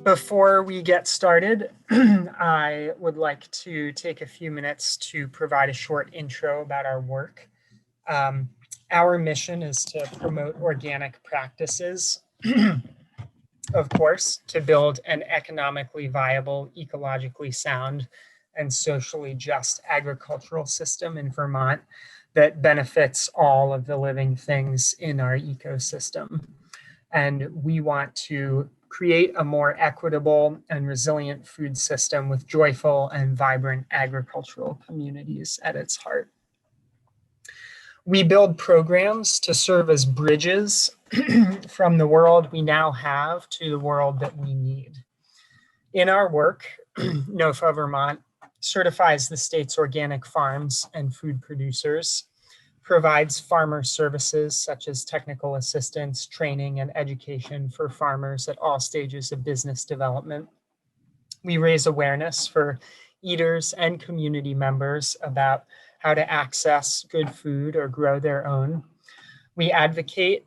Before we get started, I would like to take a few minutes to provide a short intro about our work. Our mission is to promote organic practices, of course, to build an economically viable, ecologically sound, and socially just agricultural system in Vermont that benefits all of the living things in our ecosystem. And we want to create a more equitable and resilient food system with joyful and vibrant agricultural communities at its heart. We build programs to serve as bridges from the world we now have to the world that we need. In our work, NOFA Vermont certifies the state's organic farms and food producers, provides farmer services such as technical assistance, training, and education for farmers at all stages of business development. We raise awareness for eaters and community members about how to access good food or grow their own. We advocate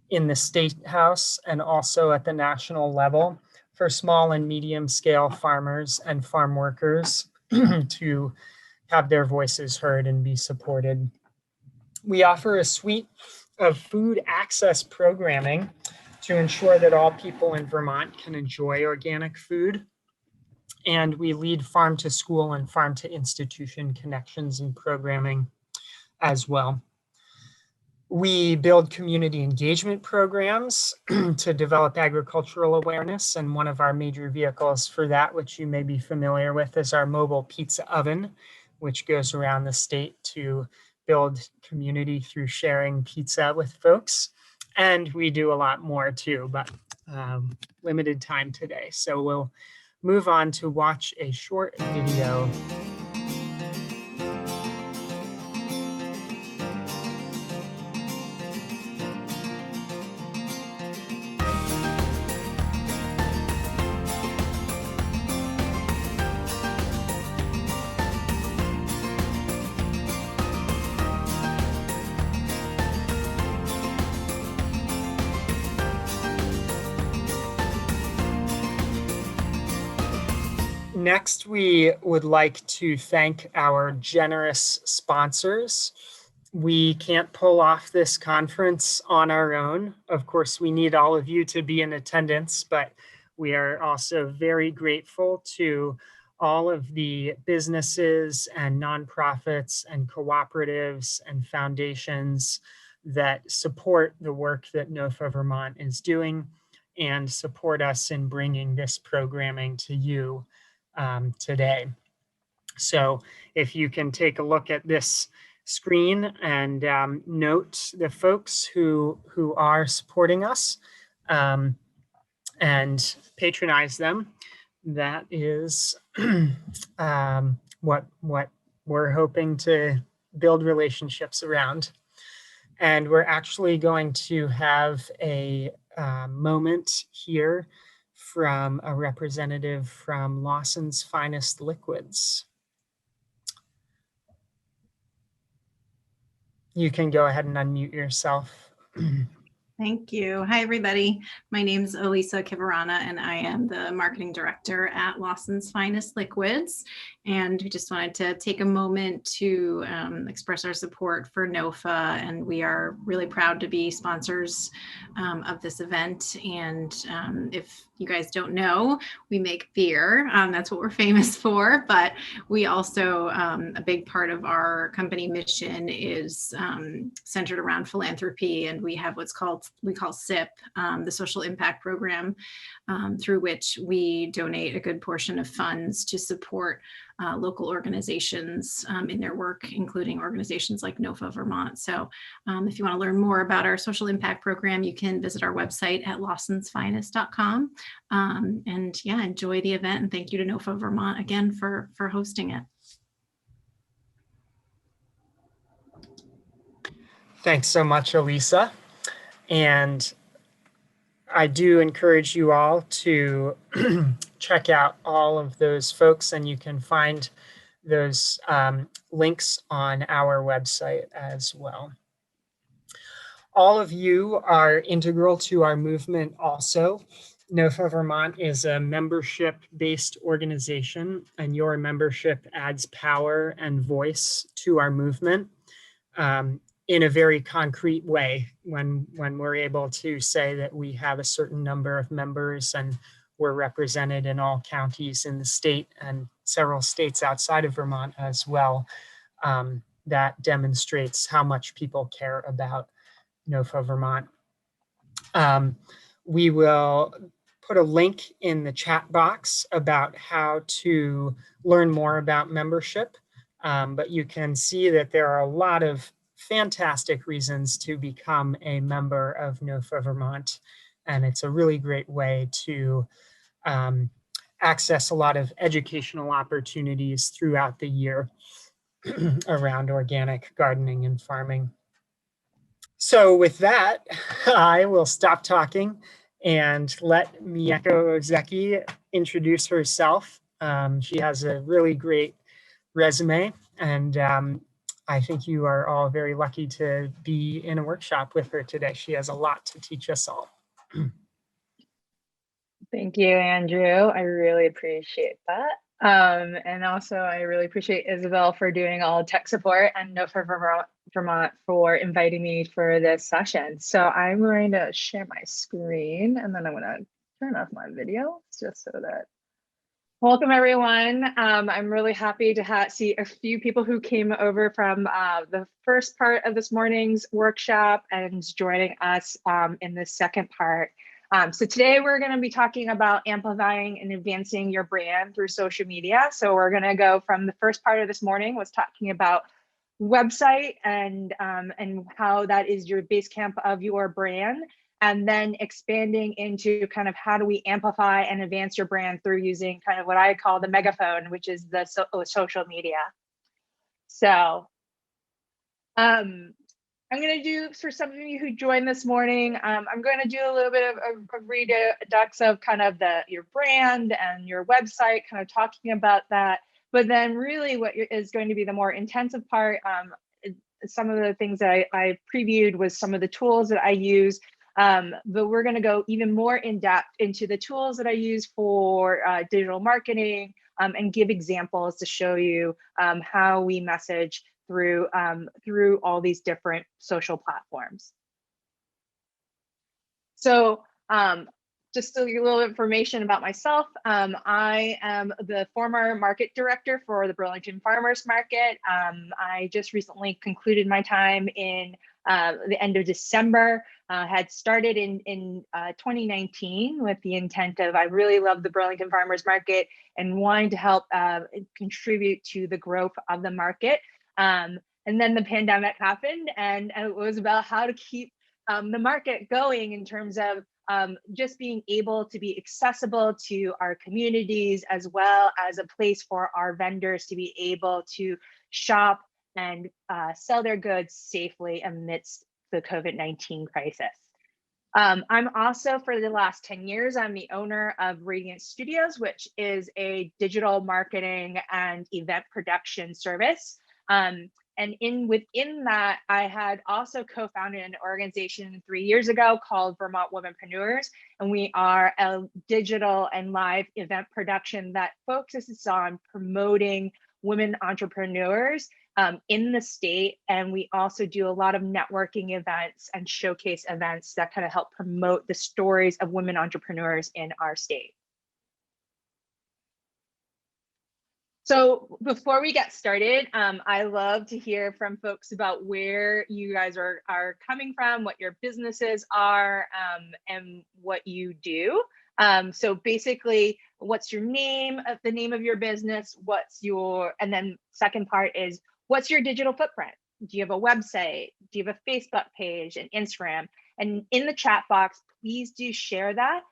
in the State House and also at the national level for small and medium scale farmers and farm workers to have their voices heard and be supported. We offer a suite of food access programming to ensure that all people in Vermont can enjoy organic food. And we lead farm to school and farm to institution connections and programming as well. We build community engagement programs to develop agricultural awareness. And one of our major vehicles for that, which you may be familiar with, is our mobile pizza oven, which goes around the state to build community through sharing pizza with folks. And we do a lot more too, but limited time today. So we'll move on to watch a short video. Next, we would like to thank our generous sponsors. We can't pull off this conference on our own. Of course, we need all of you to be in attendance, but we are also very grateful to all of the businesses and nonprofits and cooperatives and foundations that support the work that NOFA Vermont is doing and support us in bringing this programming to you today. So if you can take a look at this screen and note the folks who are supporting us and patronize them, that is what we're hoping to build relationships around. And we're actually going to have a moment here from a representative from Lawson's Finest Liquids. You can go ahead and unmute yourself. Thank you. Hi, everybody. My name is Elisa Kivarana, and I am the marketing director at Lawson's Finest Liquids. And we just wanted to take a moment to express our support for NOFA. And we are really proud to be sponsors of this event. And if you guys don't know, we make beer. That's what we're famous for. But we also, a big part of our company mission is centered around philanthropy. And we have we call SIP, the Social Impact Program, through which we donate a good portion of funds to support local organizations in their work, including organizations like NOFA Vermont. So if you want to learn more about our social impact program, you can visit our website at lawsonsfinest.com. And yeah, enjoy the event. And thank you to NOFA Vermont again for hosting it. Thanks so much, Elisa. And I do encourage you all to check out all of those folks, and you can find those links on our website as well. All of you are integral to our movement also. NOFA Vermont is a membership-based organization, and your membership adds power and voice to our movement in a very concrete way when we're able to say that we have a certain number of members and we're represented in all counties in the state and several states outside of Vermont as well. That demonstrates how much people care about NOFA Vermont. We will put a link in the chat box about how to learn more about membership, but you can see that there are a lot of fantastic reasons to become a member of NOFA Vermont, and it's a really great way to access a lot of educational opportunities throughout the year around organic gardening and farming. So with that, I will stop talking and let Mieko Ozeki introduce herself. She has a really great resume, and I think you are all very lucky to be in a workshop with her today. She has a lot to teach us all. Thank you, Andrew. I really appreciate that. And also, I really appreciate Isabel for doing all tech support and NOFA Vermont for inviting me for this session. So I'm going to share my screen and then I'm going to turn off my video just so that. Welcome, everyone. I'm really happy to see a few people who came over from the first part of this morning's workshop and joining us in the second part. So today we're going to be talking about amplifying and advancing your brand through social media. So we're going to go from the first part of this morning was talking about website and how that is your base camp of your brand, and then expanding into kind of how do we amplify and advance your brand through using kind of what I call the megaphone, which is the social media. So I'm going to do, for some of you who joined this morning, I'm going to do a little bit of a redux of kind of your brand and your website, kind of talking about that. But then really what is going to be the more intensive part, some of the things that I previewed was some of the tools that I use, but we're going to go even more in depth into the tools that I use for digital marketing and give examples to show you how we message through all these different social platforms. So just a little information about myself. I am the former market director for the Burlington Farmers Market. I just recently concluded my time in the end of December. Had started in 2019 with the intent of, I really love the Burlington Farmers Market and wanting to help contribute to the growth of the market. And then the pandemic happened, and it was about how to keep the market going in terms of just being able to be accessible to our communities, as well as a place for our vendors to be able to shop and sell their goods safely amidst the COVID-19 crisis. I'm also, for the last 10 years, I'm the owner of Radiant Studios, which is a digital marketing and event production service. And within that, I had also co-founded an organization 3 years ago called Vermont Womenpreneurs, and we are a digital and live event production that focuses on promoting women entrepreneurs in the state. And we also do a lot of networking events and showcase events that kind of help promote the stories of women entrepreneurs in our state. So before we get started, I love to hear from folks about where you guys are coming from, what your businesses are, and what you do. So basically, what's your name, the name of your business, and then second part is, what's your digital footprint? Do you have a website? Do you have a Facebook page, an Instagram? And in the chat box, please do share that,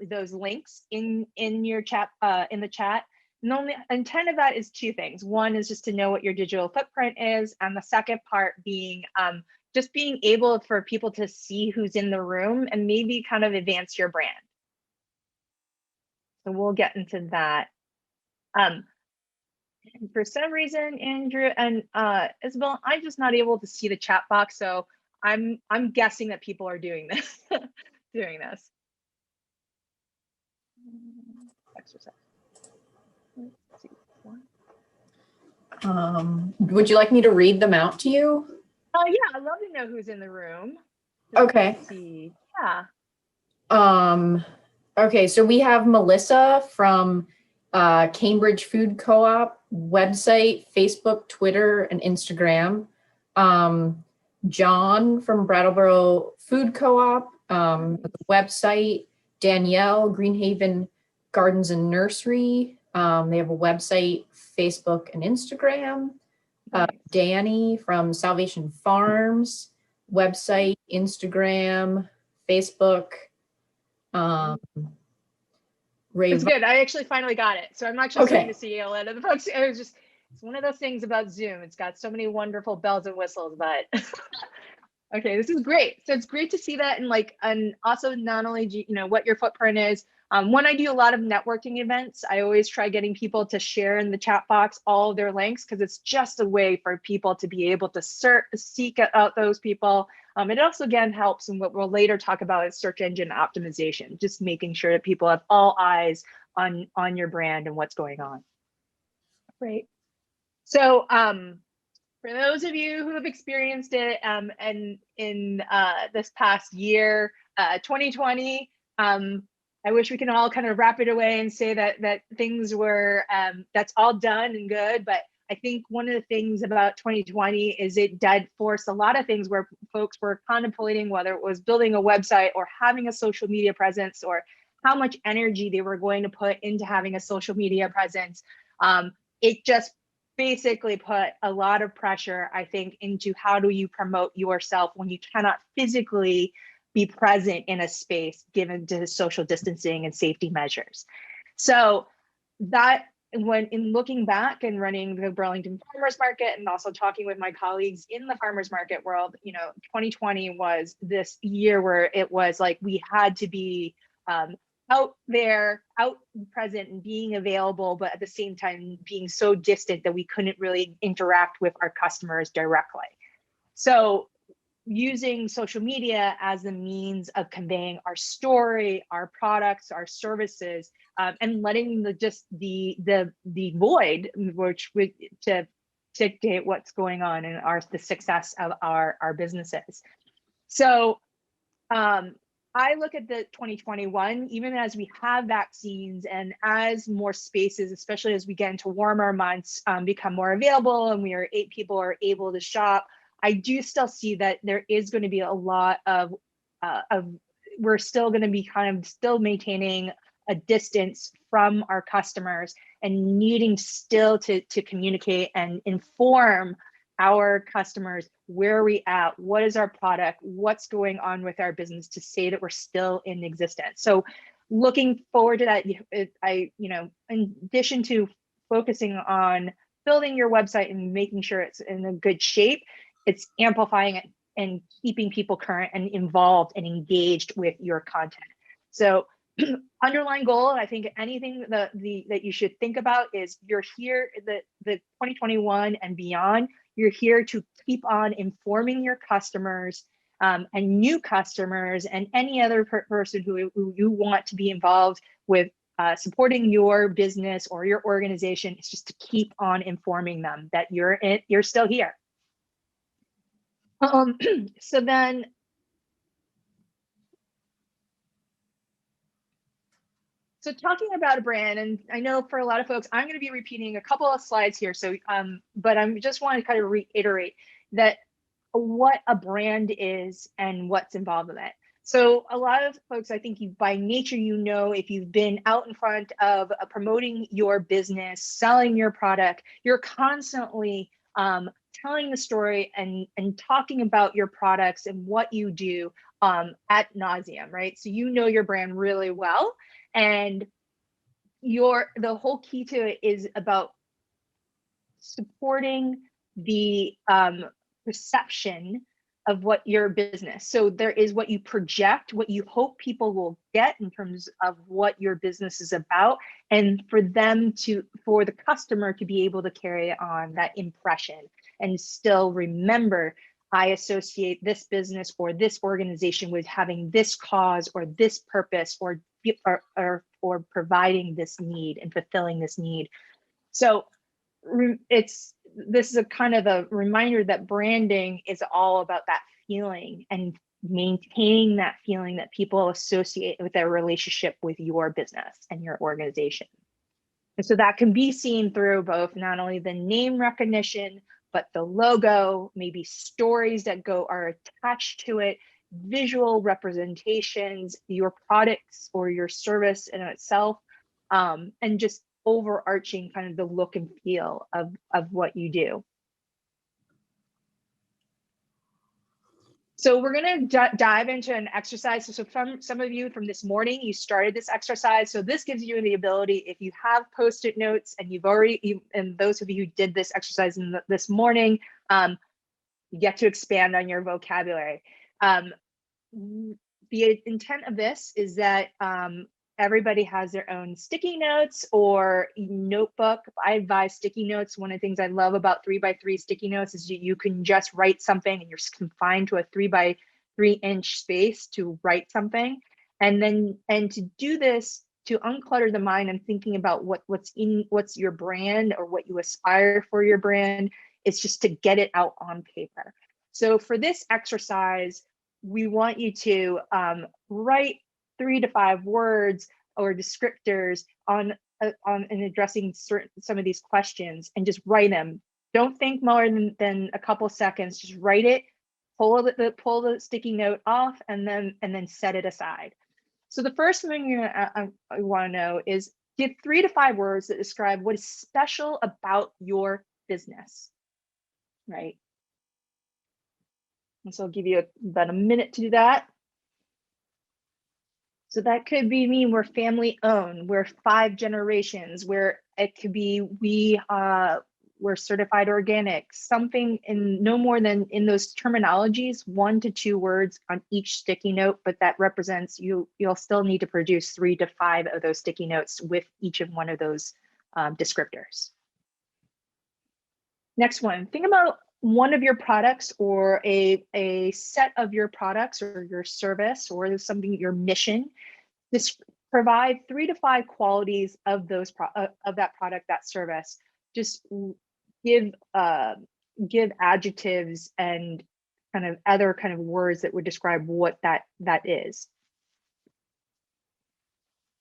those links in your chat, in the chat. And the only intent of that is two things. One is just to know what your digital footprint is, and the second part being just being able for people to see who's in the room and maybe kind of advance your brand. So we'll get into that. For some reason, Andrew and Isabel, I'm just not able to see the chat box, so I'm guessing that people are doing this. Exercise. Let's see. Would you like me to read them out to you? Yeah, I'd love to know who's in the room. Okay. Let's see. Yeah. Okay, so we have Melissa from Cambridge Food Co-op website, Facebook, Twitter, and Instagram. John from Brattleboro Food Co-op website. Danielle, Greenhaven Gardens and Nursery. They have a website, Facebook, and Instagram. Danny from Salvation Farms website, Instagram, Facebook. It's good. I actually finally got it. So I'm actually starting to see a lot of the folks. It's one of those things about Zoom. It's got so many wonderful bells and whistles, but okay, this is great. So it's great to see that. And also not only, what your footprint is. When I do a lot of networking events, I always try getting people to share in the chat box all of their links, because it's just a way for people to be able to seek out those people. It also, again, helps in what we'll later talk about is search engine optimization, just making sure that people have all eyes on your brand and what's going on. Great. So for those of you who have experienced it and in this past year, 2020, I wish we can all kind of wrap it away and say that things were, that's all done and good. But I think one of the things about 2020 is it did force a lot of things where folks were contemplating whether it was building a website or having a social media presence, or how much energy they were going to put into having a social media presence. It just basically put a lot of pressure, I think, into how do you promote yourself when you cannot physically be present in a space given to social distancing and safety measures. So that, when in looking back and running the Burlington Farmers Market and also talking with my colleagues in the farmers market world, 2020 was this year where it was like we had to be out there, out present and being available, but at the same time being so distant that we couldn't really interact with our customers directly. So using social media as a means of conveying our story, our products, our services, and letting the void, which to dictate what's going on and the success of our businesses. So I look at the 2021, even as we have vaccines and as more spaces, especially as we get into warmer months, become more available and people are able to shop. I do still see that there is going to be a lot of we're still going to be kind of still maintaining a distance from our customers and needing still to communicate and inform our customers where are we at, what is our product, what's going on with our business, to say that we're still in existence. So looking forward to that, in addition to focusing on building your website and making sure it's in a good shape, it's amplifying it and keeping people current and involved and engaged with your content. So underlying goal, I think anything that you should think about is you're here, the 2021 and beyond, you're here to keep on informing your customers and new customers and any other person who you want to be involved with supporting your business or your organization. It's just to keep on informing them that you're still here. So then, so talking about a brand, and I know for a lot of folks, I'm going to be repeating a couple of slides here. So, but I just want to kind of reiterate that what a brand is and what's involved in it. So a lot of folks, I think by nature, if you've been out in front of promoting your business, selling your product, you're constantly telling the story and talking about your products and what you do ad nauseum, right? So your brand really well, and the whole key to it is about supporting the perception of what your business. So there is what you project, what you hope people will get in terms of what your business is about, and for the customer to be able to carry on that impression and still remember I associate this business or this organization with having this cause or this purpose or providing this need and fulfilling this need. So this is a kind of a reminder that branding is all about that feeling and maintaining that feeling that people associate with their relationship with your business and your organization. And so that can be seen through both not only the name recognition, but the logo, maybe stories that are attached to it, visual representations, your products or your service in itself, and just overarching kind of the look and feel of what you do. So we're going to dive into an exercise. So from some of you from this morning, you started this exercise. So this gives you the ability, if you have Post-it notes and and those of you who did this exercise this morning, you get to expand on your vocabulary. The intent of this is that everybody has their own sticky notes or notebook. I advise sticky notes. One of the things I love about 3x3 sticky notes is you can just write something and you're confined to a 3x3 inch space to write something. And to do this, to unclutter the mind and thinking about what's your brand or what you aspire for your brand, it's just to get it out on paper. So for this exercise, we want you to write 3 to 5 words or descriptors on addressing some of these questions, and just write them. Don't think more than a couple seconds. Just write it, pull the sticky note off, and then set it aside. So the first thing I want to know is give 3 to 5 words that describe what is special about your business, right? And so I'll give you about a minute to do that. So that could mean we're family owned, we're 5 generations, where it could be we're certified organic, something in no more than in those terminologies, 1 to 2 words on each sticky note, but that represents you'll still need to produce 3 to 5 of those sticky notes with each of one of those descriptors. Next one, think about one of your products or a set of your products or your service or something, your mission. Just provide 3 to 5 qualities of that product, that service. Just give adjectives and kind of other kind of words that would describe what that is.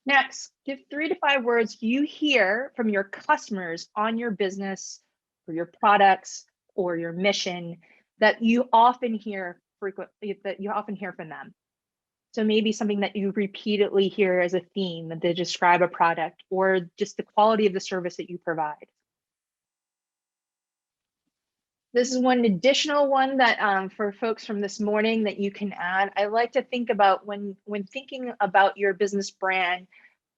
Next, give 3 to 5 words you hear from your customers on your business or your products or your mission that you often hear from them. So maybe something that you repeatedly hear as a theme that they describe a product, or just the quality of the service that you provide. This is one additional one that for folks from this morning that you can add. I like to think about when thinking about your business brand,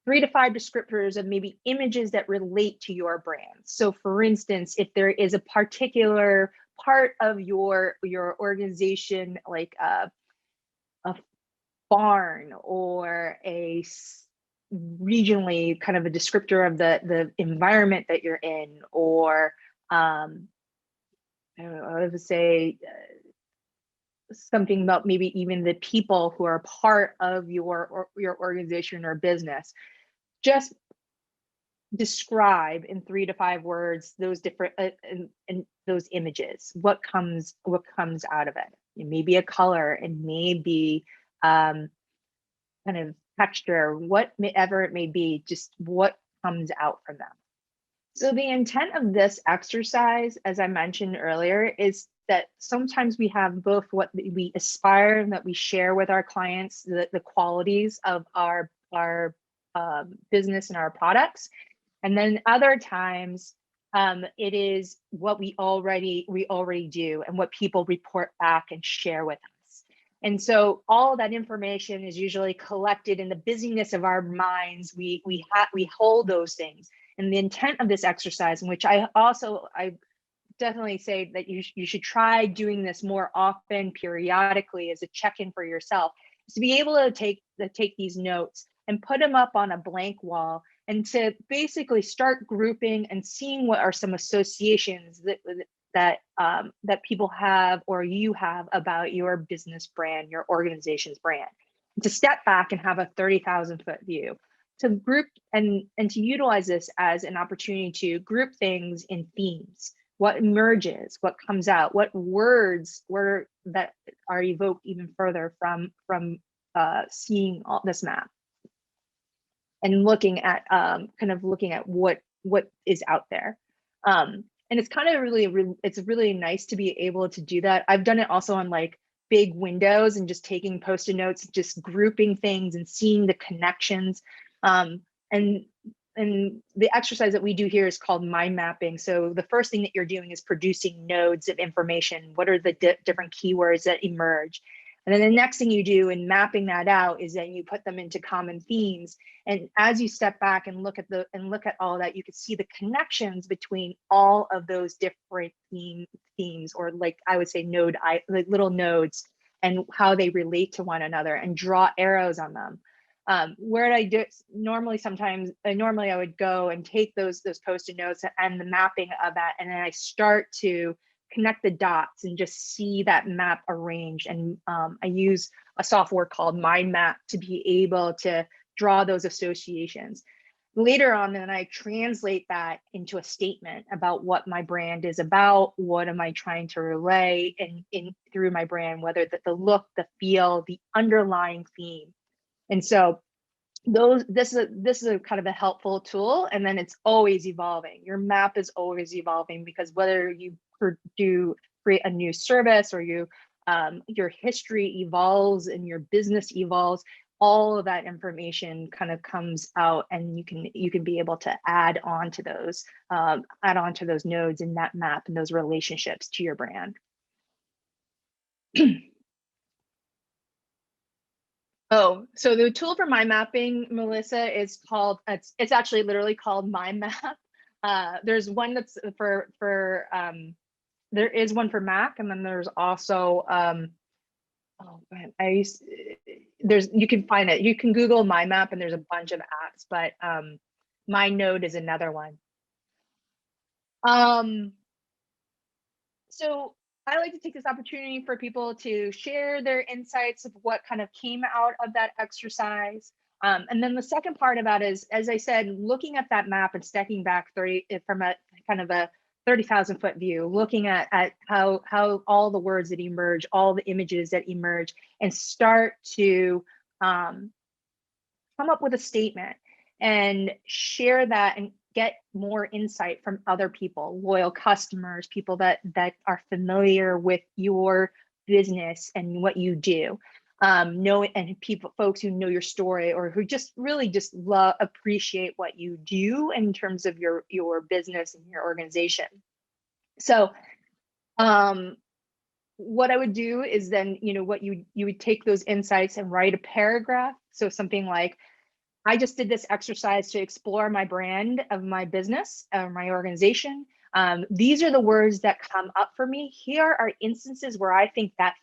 3 to 5 descriptors of maybe images that relate to your brand. So for instance, if there is a particular part of your organization, like a barn or a regionally kind of a descriptor of the environment that you're in, or I don't know, I would say something about maybe even the people who are part of your organization or business. Just describe in 3 to 5 words those different and those images. What comes out of it? It may be a color, it may be kind of texture, whatever it may be, just what comes out from them. So the intent of this exercise, as I mentioned earlier, is that sometimes we have both what we aspire and that we share with our clients, the qualities of our business and our products. And then other times it is what we already do and what people report back and share with us. And so all of that information is usually collected in the busyness of our minds. We hold those things. And the intent of this exercise, in which I definitely say that you should try doing this more often, periodically, as a check-in for yourself, is to be able to take these notes and put them up on a blank wall, and to basically start grouping and seeing what are some associations that people have or you have about your business brand, your organization's brand. To step back and have a 30,000-foot view, to group and to utilize this as an opportunity to group things in themes. What emerges, what comes out, what words were that are evoked even further from seeing all this map, and looking at looking at what is out there. And it's kind of it's really nice to be able to do that. I've done it also on like big windows and just taking Post-it notes, just grouping things and seeing the connections. And the exercise that we do here is called mind mapping. So the first thing that you're doing is producing nodes of information. What are the different keywords that emerge? And then the next thing you do in mapping that out is that you put them into common themes. And as you step back and look at all that, you can see the connections between all of those different themes, or like I would say like little nodes, and how they relate to one another, and draw arrows on them. Where I do normally, normally I would go and take those Post-it notes and the mapping of that, and then I start to connect the dots and just see that map arranged. And I use a software called Mind Map to be able to draw those associations. Later on, then I translate that into a statement about what my brand is about. What am I trying to relay through my brand, whether the look, the feel, the underlying theme. And so this is a kind of a helpful tool. And then it's always evolving. Your map is always evolving, because whether you create a new service, or your history evolves and your business evolves, all of that information kind of comes out, and you can be able to add on to those nodes in that map and those relationships to your brand. Oh, so the tool for mind mapping, Melissa, is called, it's actually literally called Mind Map. There's one that's there is one for Mac, and then there's also, oh man, you can find it. You can Google Mind Map, and there's a bunch of apps, but MindNode is another one. So I like to take this opportunity for people to share their insights of what kind of came out of that exercise. And then the second part about is, as I said, looking at that map and stepping back from a kind of a 30,000-foot view, looking at how all the words that emerge, all the images that emerge, and start to come up with a statement and share that, and get more insight from other people, loyal customers, people that are familiar with your business and what you do, and folks who know your story, or who just really just appreciate what you do in terms of your business and your organization. So what I would do is then, what you would take those insights and write a paragraph. So something like, I just did this exercise to explore my brand of my business or my organization. These are the words that come up for me. Here are instances where I think that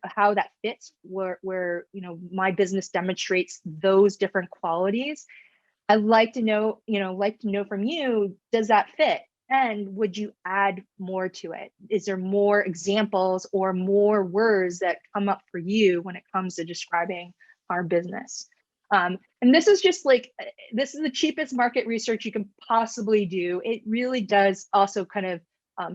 how that fits, where my business demonstrates those different qualities. I'd like to know, from you, does that fit? And would you add more to it? Is there more examples or more words that come up for you when it comes to describing our business? And this is just this is the cheapest market research you can possibly do. It really does also kind of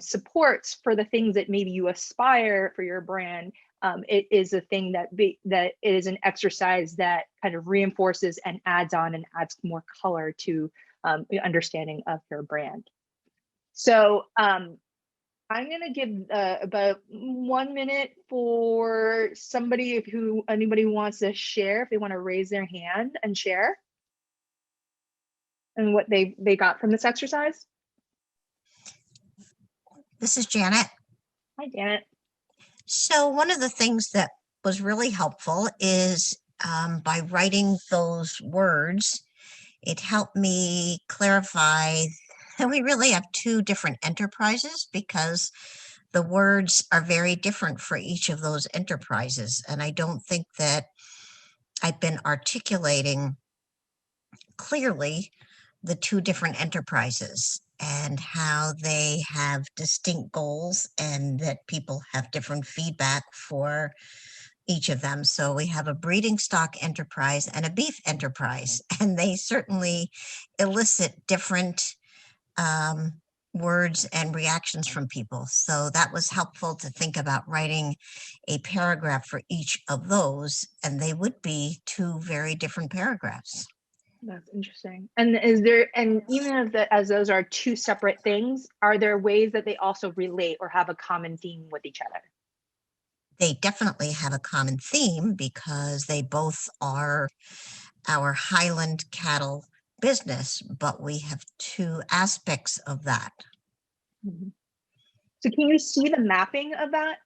supports for the things that maybe you aspire for your brand. It is a thing that it is an exercise that kind of reinforces and adds on and adds more color to the understanding of your brand. So I'm going to give about 1 minute for anybody who wants to share, if they want to raise their hand and share, and what they got from this exercise. This is Janet. Hi, Janet. So one of the things that was really helpful is by writing those words, it helped me clarify that we really have two different enterprises, because the words are very different for each of those enterprises. And I don't think that I've been articulating clearly the two different enterprises. and how they have distinct goals and that people have different feedback for each of them. So we have a breeding stock enterprise and a beef enterprise, and they certainly elicit different words and reactions from people. So that was helpful to think about writing a paragraph for each of those, and they would be two very different paragraphs. That's interesting. And is there, and even as those are two separate things, are there ways that they also relate or have a common theme with each other? They definitely have a common theme because they both are our Highland cattle business, but we have two aspects of that. Mhm. So can you see the mapping of that?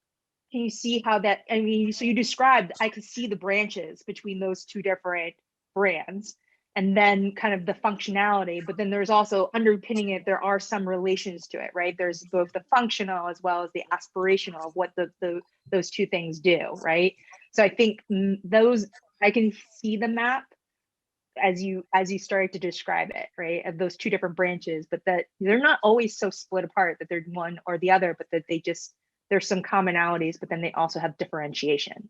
Can you see how that, I mean, so you described, I could see the branches between those two different brands and then kind of the functionality, but then there's also underpinning it, there are some relations to it, right? There's both the functional as well as the aspirational of what those two things do, right? So I think those, I can see the map as you started to describe it, right, of those two different branches, but that they're not always so split apart that they're one or the other, but that they just, there's some commonalities, but then they also have differentiation.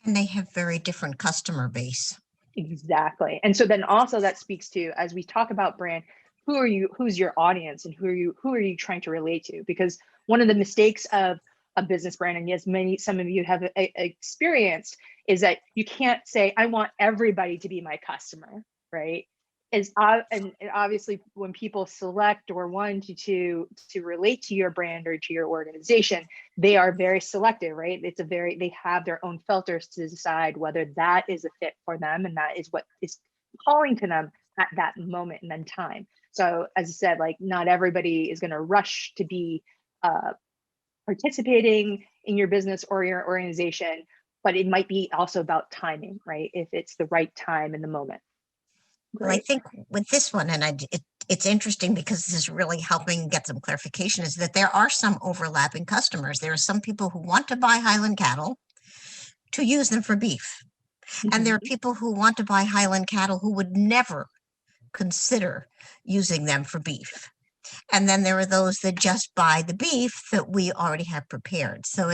And they have very different customer base. Exactly. And so then also that speaks to, as we talk about brand, who's your audience, and who are you trying to relate to? Because one of the mistakes of a business brand, and yes, some of you have experienced, is that you can't say, I want everybody to be my customer, right? And obviously when people select or want to relate to your brand or to your organization, they are very selective, right? They have their own filters to decide whether that is a fit for them and that is what is calling to them at that moment and then time. So as I said, like, not everybody is going to rush to be participating in your business or your organization, but it might be also about timing, right? If it's the right time in the moment. Well, I think with this one, and it's interesting because this is really helping get some clarification, is that there are some overlapping customers. There are some people who want to buy Highland cattle to use them for beef. And there are people who want to buy Highland cattle who would never consider using them for beef. And then there are those that just buy the beef that we already have prepared. So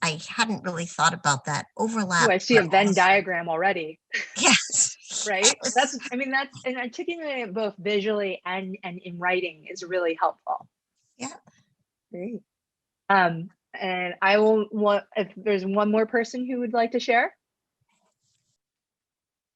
I hadn't really thought about that overlap. Ooh, I see a Venn diagram already. Yes. Right. Yes. That's, I mean, that's, and articulating it both visually and in writing is really helpful. Yeah. Great. And I will want, if there's one more person who would like to share.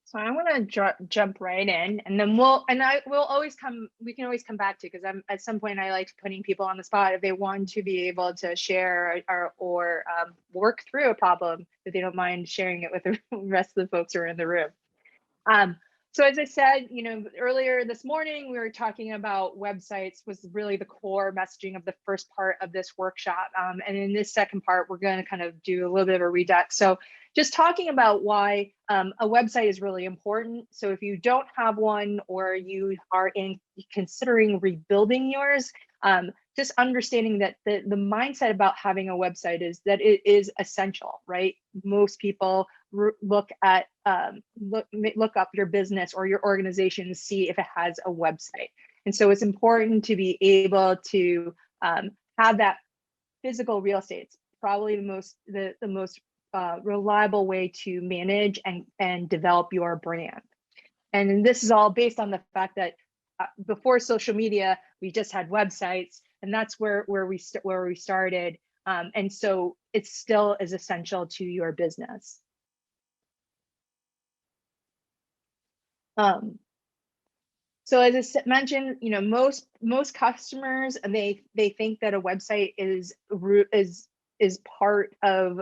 So I want to jump right in, and then we can always come back to, because I'm at some point I like putting people on the spot if they want to be able to share or work through a problem, if they don't mind sharing it with the rest of the folks who are in the room. So as I said, earlier this morning, we were talking about websites was really the core messaging of the first part of this workshop. And in this second part, we're going to kind of do a little bit of a redux. So just talking about why a website is really important. So if you don't have one, or you are considering rebuilding yours, just understanding that the mindset about having a website is that it is essential, right? Most people look up your business or your organization and see if it has a website. And so it's important to be able to have that physical real estate. It's probably the most reliable way to manage and develop your brand. And this is all based on the fact that before social media, we just had websites, and that's where we started. And so it still is essential to your business. So as I mentioned, most customers, and they think that a website is part of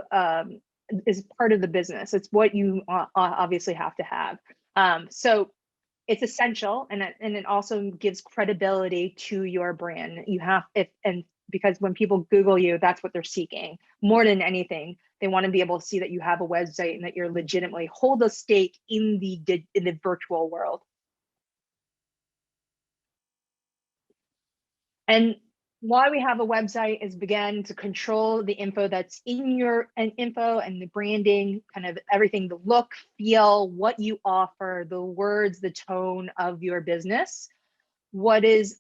the business. It's what you obviously have to have. So it's essential, and it also gives credibility to your brand. Because when people Google you, that's what they're seeking more than anything. They want to be able to see that you have a website and that you're legitimately hold a stake in the virtual world. And why we have a website is, again, to control the info that's in your info and the branding, kind of everything, the look, feel, what you offer, the words, the tone of your business. What is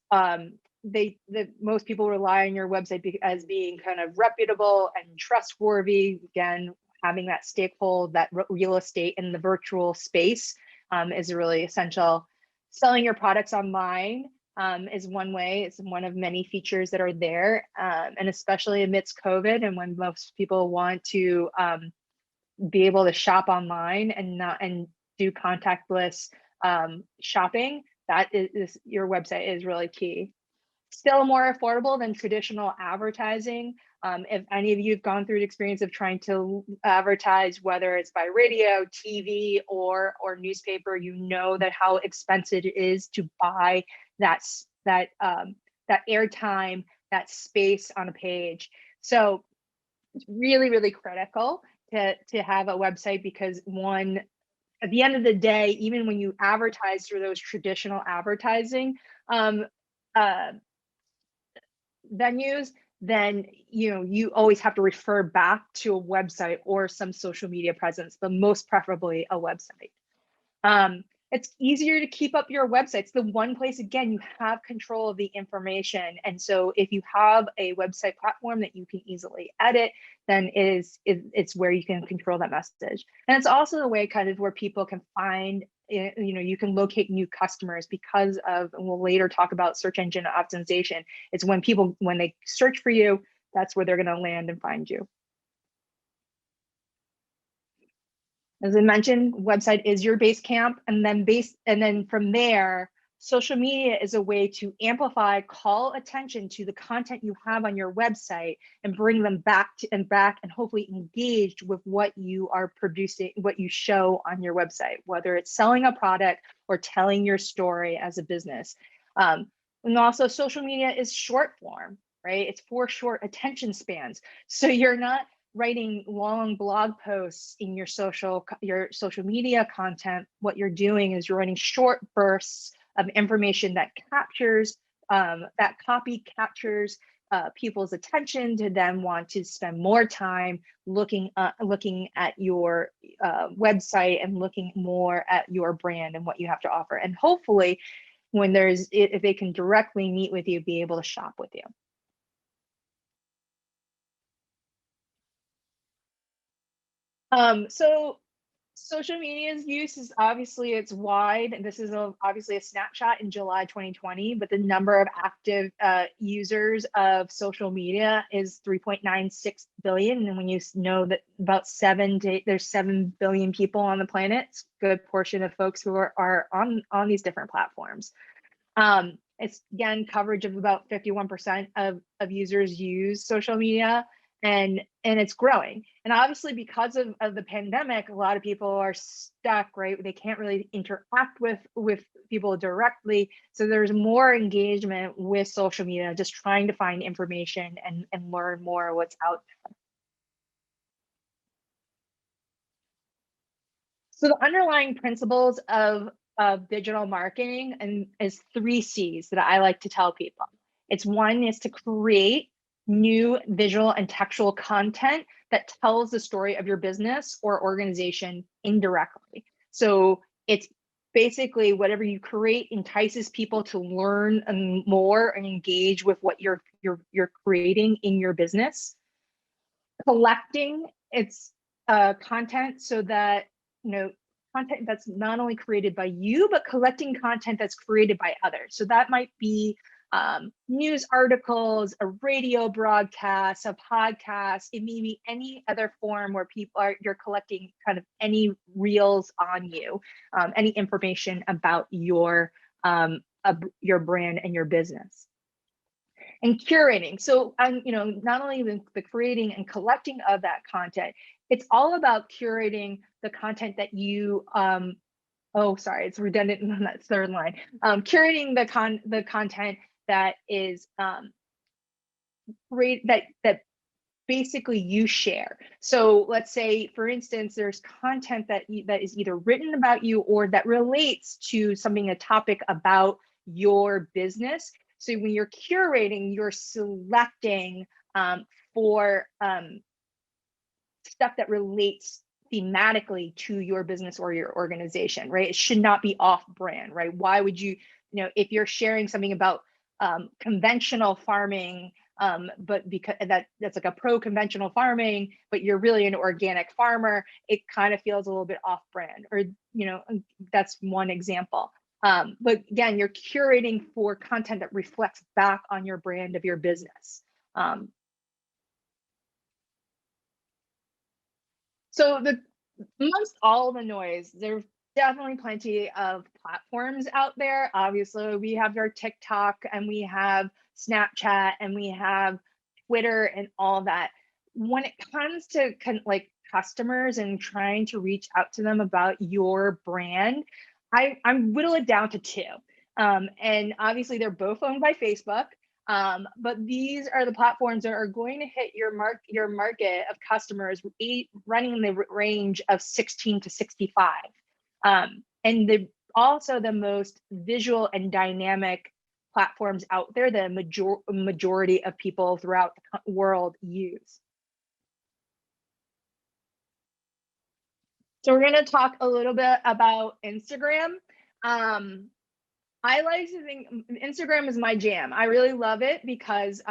most people rely on your website as being kind of reputable and trustworthy. Again, having that stakehold, that real estate in the virtual space is really essential. Selling your products online is one way. It's one of many features that are there, and especially amidst COVID, and when most people want to be able to shop online and do contactless shopping, that is your website is really key. Still more affordable than traditional advertising. If any of you have gone through the experience of trying to advertise, whether it's by radio, TV, or newspaper, you know that how expensive it is to buy that airtime, that space on a page. So it's really, really critical to have a website, because one, at the end of the day, even when you advertise through those traditional advertising venues, then you always have to refer back to a website or some social media presence, but most preferably a website. It's easier to keep up your website. It's the one place, again, you have control of the information. And so if you have a website platform that you can easily edit, then it's where you can control that message. And it's also the way kind of where people can find, you can locate new customers, because of, and we'll later talk about search engine optimization. It's when they search for you, that's where they're going to land and find you. As I mentioned, website is your base camp, and then from there, social media is a way to amplify, call attention to the content you have on your website, and bring them back and hopefully engaged with what you are producing, what you show on your website, whether it's selling a product or telling your story as a business. And also, social media is short form, right? It's for short attention spans. So you're not writing long blog posts in your social media content. What you're doing is you're writing short bursts of information that captures, that copy captures people's attention to then want to spend more time looking at your website and looking more at your brand and what you have to offer. And hopefully, if they can directly meet with you, be able to shop with you. So social media's use is obviously, it's wide, and this is obviously a snapshot in July 2020, but the number of active users of social media is 3.96 billion. And when you know that about there's 7 billion people on the planet, it's a good portion of folks who are on these different platforms. It's, again, coverage of about 51% of users use social media. And it's growing. And obviously, because of the pandemic, a lot of people are stuck, right? They can't really interact with people directly. So there's more engagement with social media, just trying to find information and learn more what's out there. So the underlying principles of digital marketing is 3 C's that I like to tell people. It's one is to create new visual and textual content that tells the story of your business or organization indirectly. So it's basically whatever you create entices people to learn more and engage with what you're creating in your business. Collecting its content, so that content that's not only created by you, but collecting content that's created by others. So that might be news articles, a radio broadcast, a podcast. It may be any other form where you're collecting kind of any reels on you, any information about your brand and your business. And curating. So, not only the creating and collecting of that content, it's all about curating the content that you it's redundant on that third line. Curating the content that is great, that basically you share. So let's say, for instance, there's content that is either written about you or that relates to a topic about your business. So when you're curating, you're selecting for stuff that relates thematically to your business or your organization, right? It should not be off brand, right? Why would you, if you're sharing something about conventional farming, but because that's like a pro-conventional farming, but you're really an organic farmer, it kind of feels a little bit off-brand, or that's one example. But again, you're curating for content that reflects back on your brand of your business. So amongst all the noise, there's definitely plenty of platforms out there. Obviously, we have our TikTok, and we have Snapchat, and we have Twitter, and all that. When it comes to customers and trying to reach out to them about your brand, I whittle it down to two. And obviously, they're both owned by Facebook. But these are the platforms that are going to hit your market of customers running in the range of 16 to 65. And also the most visual and dynamic platforms out there that majority of people throughout the world use. So we're going to talk a little bit about Instagram. I like to think Instagram is my jam. I really love it because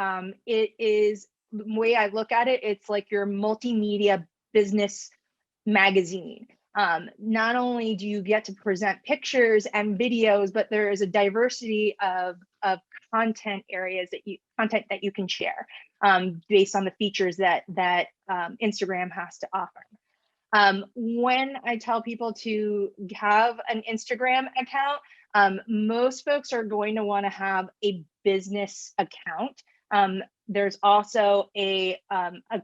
it is, the way I look at it, it's like your multimedia business magazine. Not only do you get to present pictures and videos, but there is a diversity of content areas that you can share based on the features that Instagram has to offer. When I tell people to have an Instagram account, most folks are going to want to have a business account. There's also a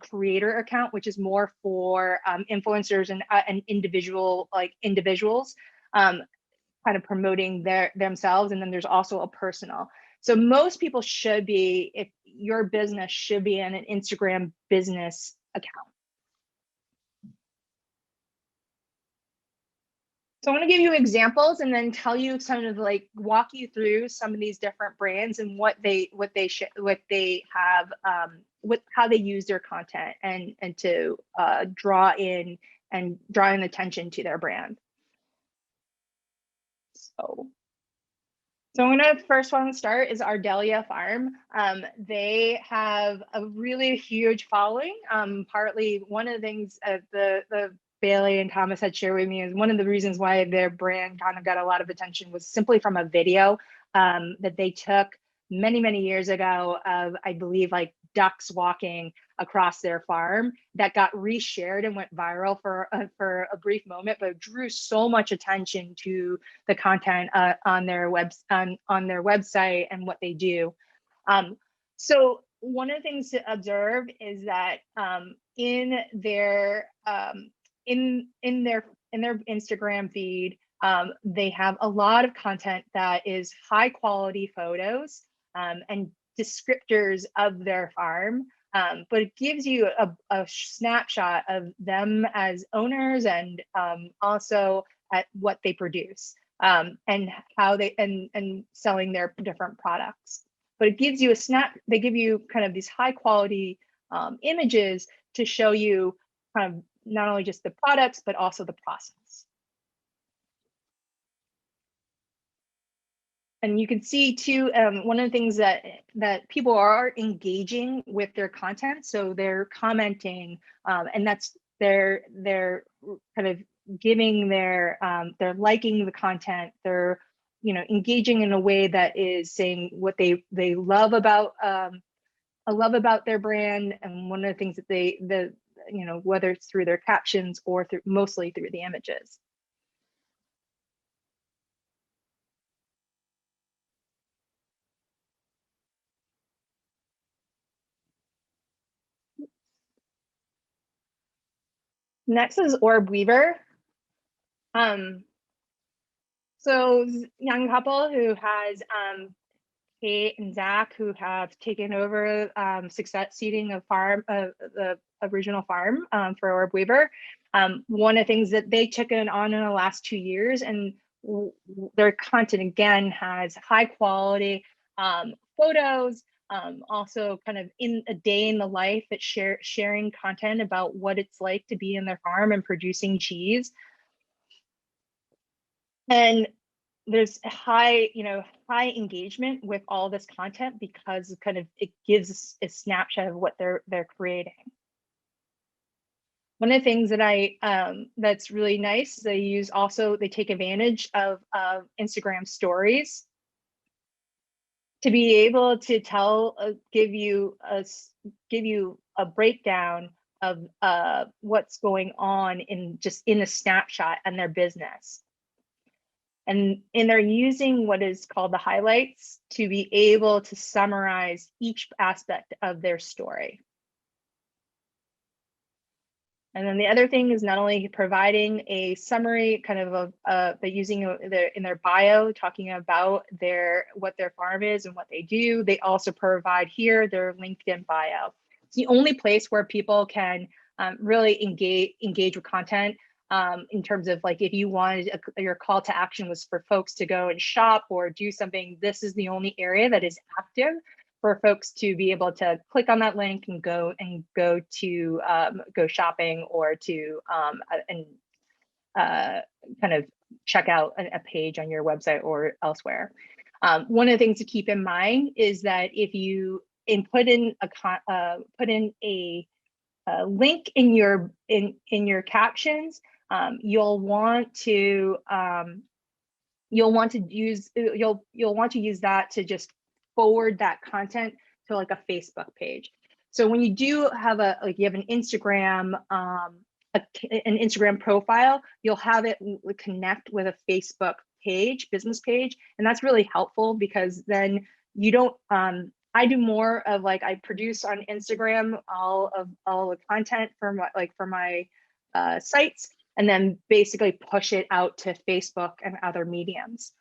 creator account, which is more for influencers and individuals, kind of promoting themselves. And then there's also a personal. So most people should be, if your business should be in an Instagram business account. So I want to give you examples and then tell you some of walk you through some of these different brands and how they use their content and to draw in attention to their brand. So I'm gonna first one to start is Ardelia Farm. They have a really huge following. Partly one of the things the Bailey and Thomas had shared with me is one of the reasons why their brand kind of got a lot of attention was simply from a video that they took many years ago of, I believe, ducks walking across their farm that got reshared and went viral for a brief moment, but drew so much attention to the content on their website and what they do. So one of the things to observe is that in their Instagram feed, they have a lot of content that is high quality photos and descriptors of their farm, but it gives you a snapshot of them as owners and also at what they produce and how they and selling their different products. But it gives you they give you kind of these high quality images to show you kind of not only just the products, but also the process. And you can see too, one of the things that people are engaging with their content. So they're commenting, and that's they're kind of giving they're liking the content. They're engaging in a way that is saying what they love about their brand. And one of the things that whether it's through their captions or mostly through the images. Next is Orb Weaver. So young couple who has Kate and Zach, who have taken over succeeding a farm, the original farm for Orb Weaver. One of the things that they took on in the last 2 years, and their content again has high quality photos, also kind of in a day in the life, that sharing content about what it's like to be in their farm and producing cheese. And there's a high, high engagement with all this content because kind of it gives a snapshot of what they're creating. One of the things that that's really nice, they take advantage of Instagram stories to be able to give you a breakdown of what's going on in a snapshot in their business. And they're using what is called the highlights to be able to summarize each aspect of their story. And then the other thing is not only providing a summary kind of they're using in their bio, talking about what their farm is and what they do. They also provide here their LinkedIn bio. It's the only place where people can really engage with content in terms of like if you wanted your call to action was for folks to go and shop or do something. This is the only area that is active for folks to be able to click on that link and go to go shopping or to kind of check out a page on your website or elsewhere. One of the things to keep in mind is that if you put in a link in your captions, you'll want to use that to just forward that content to like a Facebook page. So when you do have you have an Instagram profile, you'll have it connect with a Facebook page, business page, and that's really helpful because then you don't. I do more of like I produce on Instagram all the content for my sites, and then basically push it out to Facebook and other mediums.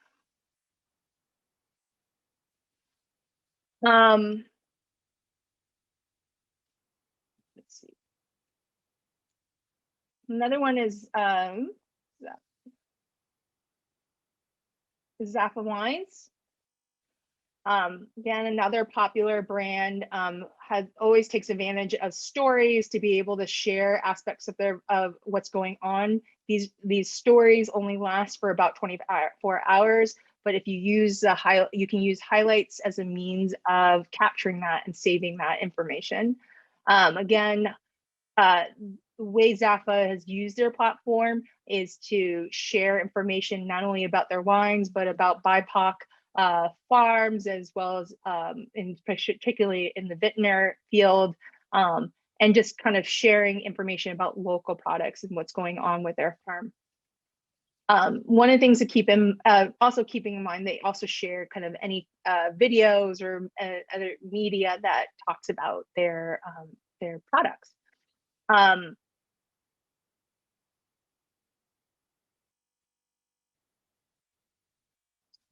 Let's see. Another one is Zap of Wines. Again, another popular brand always takes advantage of stories to be able to share aspects of what's going on. These stories only last for about 24 hours, but if you use you can use highlights as a means of capturing that and saving that information. Again, the way Zappa has used their platform is to share information not only about their wines, but about BIPOC farms, as well as particularly in the veterinary field, and just kind of sharing information about local products and what's going on with their farm. One of the things to also keeping in mind, they also share kind of any videos or other media that talks about their products.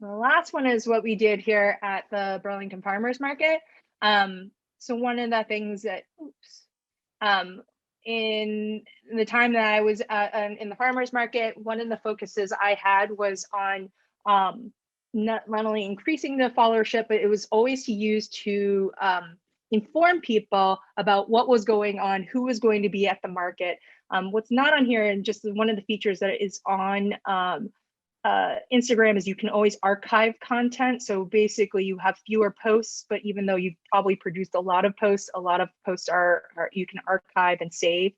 The last one is what we did here at the Burlington Farmers Market. So one of the things that, in the time that I was in the farmers market, one of the focuses I had was on not only increasing the followership, but it was always to use to inform people about what was going on, who was going to be at the market. What's not on here, and just one of the features that is on Instagram is you can always archive content. So basically you have fewer posts, but even though you've probably produced a lot of posts are you can archive and save,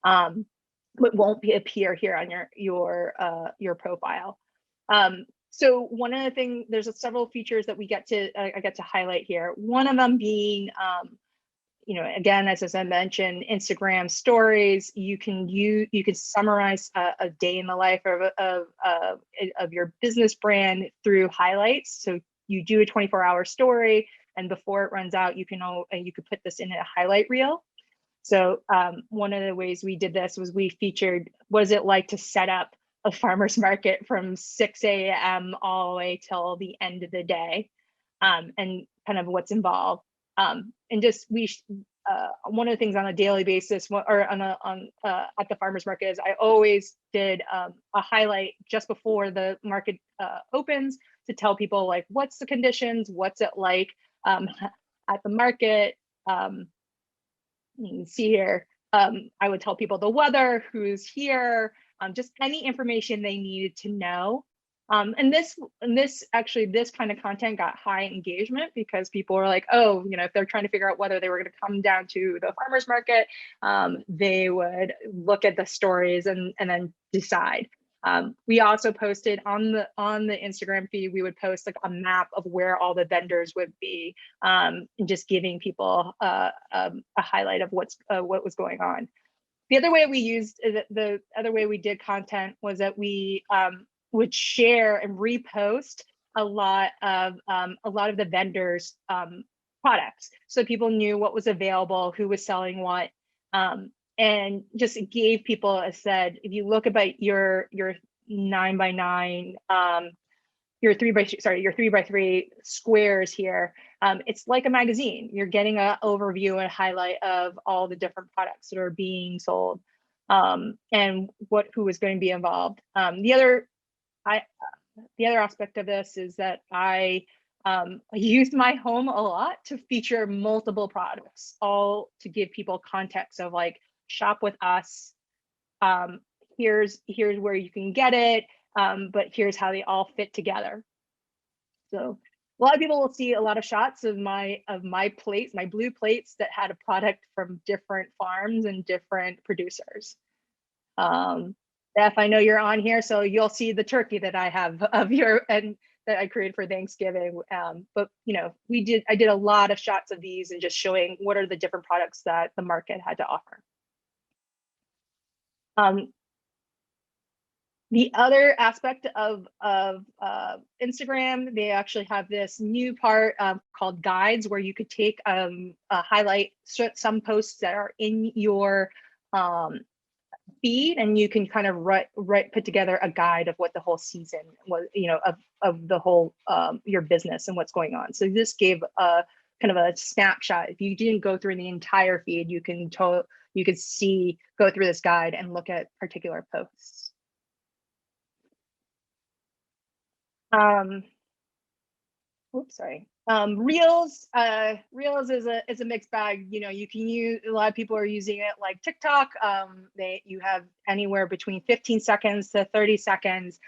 but won't appear here on your profile. So one of the things, there's several features that I get to highlight here. One of them being, again, as I mentioned, Instagram stories. You can summarize a day in the life of your business brand through highlights. So you do a 24-hour story, and before it runs out, you could put this in a highlight reel. So one of the ways we did this was we featured what is it like to set up a farmer's market from 6 a.m. all the way till the end of the day, and kind of what's involved. And just one of the things on a daily basis, or at the farmers market, is I always did a highlight just before the market opens to tell people like what's the conditions, what's it like at the market. You can see here, I would tell people the weather, who's here, just any information they needed to know. This kind of content got high engagement because people were like, oh, if they're trying to figure out whether they were going to come down to the farmers market, they would look at the stories and then decide. We also posted on the Instagram feed, we would post like a map of where all the vendors would be, and just giving people a highlight of what was going on. The other way the other way we did content was that we would share and repost a lot of the vendors' products, so people knew what was available, who was selling what, and just gave people, as said, if you look about your 9x9, your 3x3 squares here, it's like a magazine. You're getting an overview and highlight of all the different products that are being sold, and who is going to be involved. The other aspect of this is that I used my home a lot to feature multiple products, all to give people context of like, shop with us. Here's where you can get it, but here's how they all fit together. So a lot of people will see a lot of shots of my plates, my blue plates that had a product from different farms and different producers. Beth, I know you're on here, so you'll see the turkey that I have and that I created for Thanksgiving. But I did a lot of shots of these and just showing what are the different products that the market had to offer. The other aspect of Instagram, they actually have this new part called guides, where you could take highlight some posts that are in your feed, and you can kind of put together a guide of what the whole season was, of the whole your business and what's going on. So this gave a kind of a snapshot. If you didn't go through the entire feed, you could go through this guide and look at particular posts. Oops, sorry. Reels is a mixed bag. You can use, a lot of people are using it like TikTok. You have anywhere between 15 seconds to 30 seconds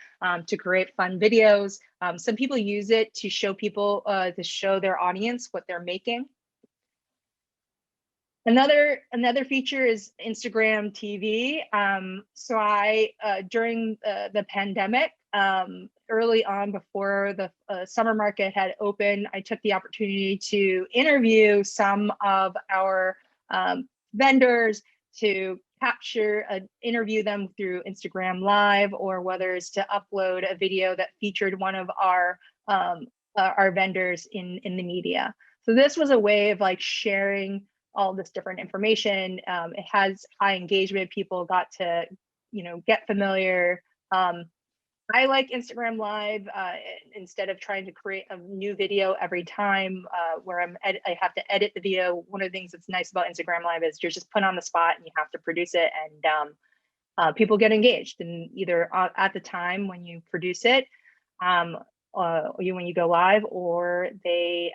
to create fun videos. Some people use it to show people, to show their audience what they're making. Another feature is Instagram TV. So I, during the pandemic, early on, before the summer market had opened, I took the opportunity to interview some of our vendors, to interview them through Instagram Live, or whether it's to upload a video that featured one of our vendors in the media. So this was a way of like sharing all this different information. It has high engagement. People got to, get familiar. I like Instagram Live instead of trying to create a new video every time where I have to edit the video. One of the things that's nice about Instagram Live is you're just put on the spot and you have to produce it, and people get engaged. And either at the time when you produce it, when you go live, or they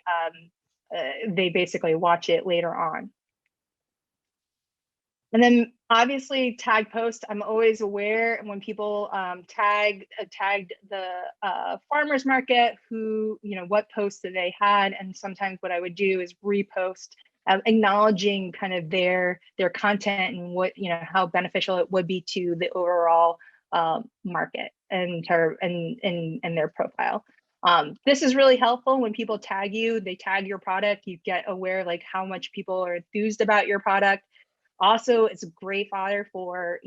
basically watch it later on. And then obviously tag post. I'm always aware when people tagged the farmers market, what posts that they had. And sometimes what I would do is repost, acknowledging kind of their content and what, how beneficial it would be to the overall market and their profile. This is really helpful when people tag you, they tag your product, you get aware like how much people are enthused about your product. Also, it's a great fodder for,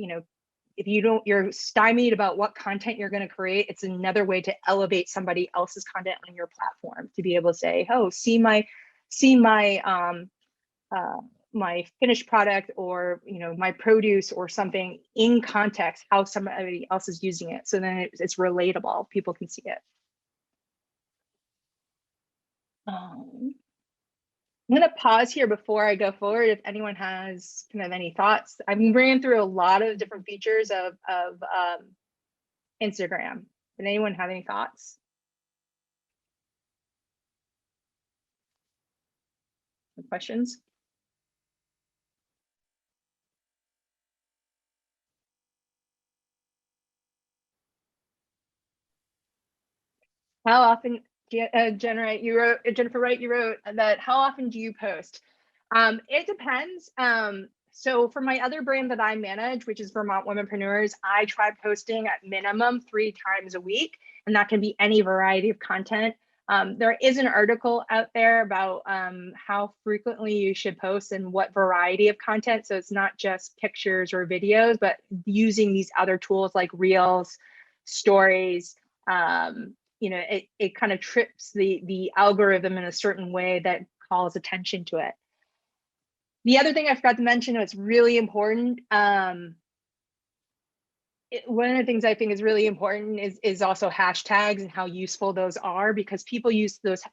if you're stymied about what content you're going to create, it's another way to elevate somebody else's content on your platform, to be able to say, oh, see my my finished product, or my produce or something in context, how somebody else is using it. So then it's relatable, people can see it. I'm going to pause here before I go forward if anyone has kind of any thoughts. I've been bringing through a lot of different features of Instagram. Did anyone have any thoughts? Questions? How often, Jennifer Wright, you wrote that, how often do you post? It depends. So for my other brand that I manage, which is Vermont Womenpreneurs, I try posting at minimum 3 times a week, and that can be any variety of content. There is an article out there about how frequently you should post and what variety of content. So it's not just pictures or videos, but using these other tools like Reels, Stories. It kind of trips the algorithm in a certain way that calls attention to it. The other thing I forgot to mention, it's really important. One of the things I think is really important is also hashtags and how useful those are, because people use those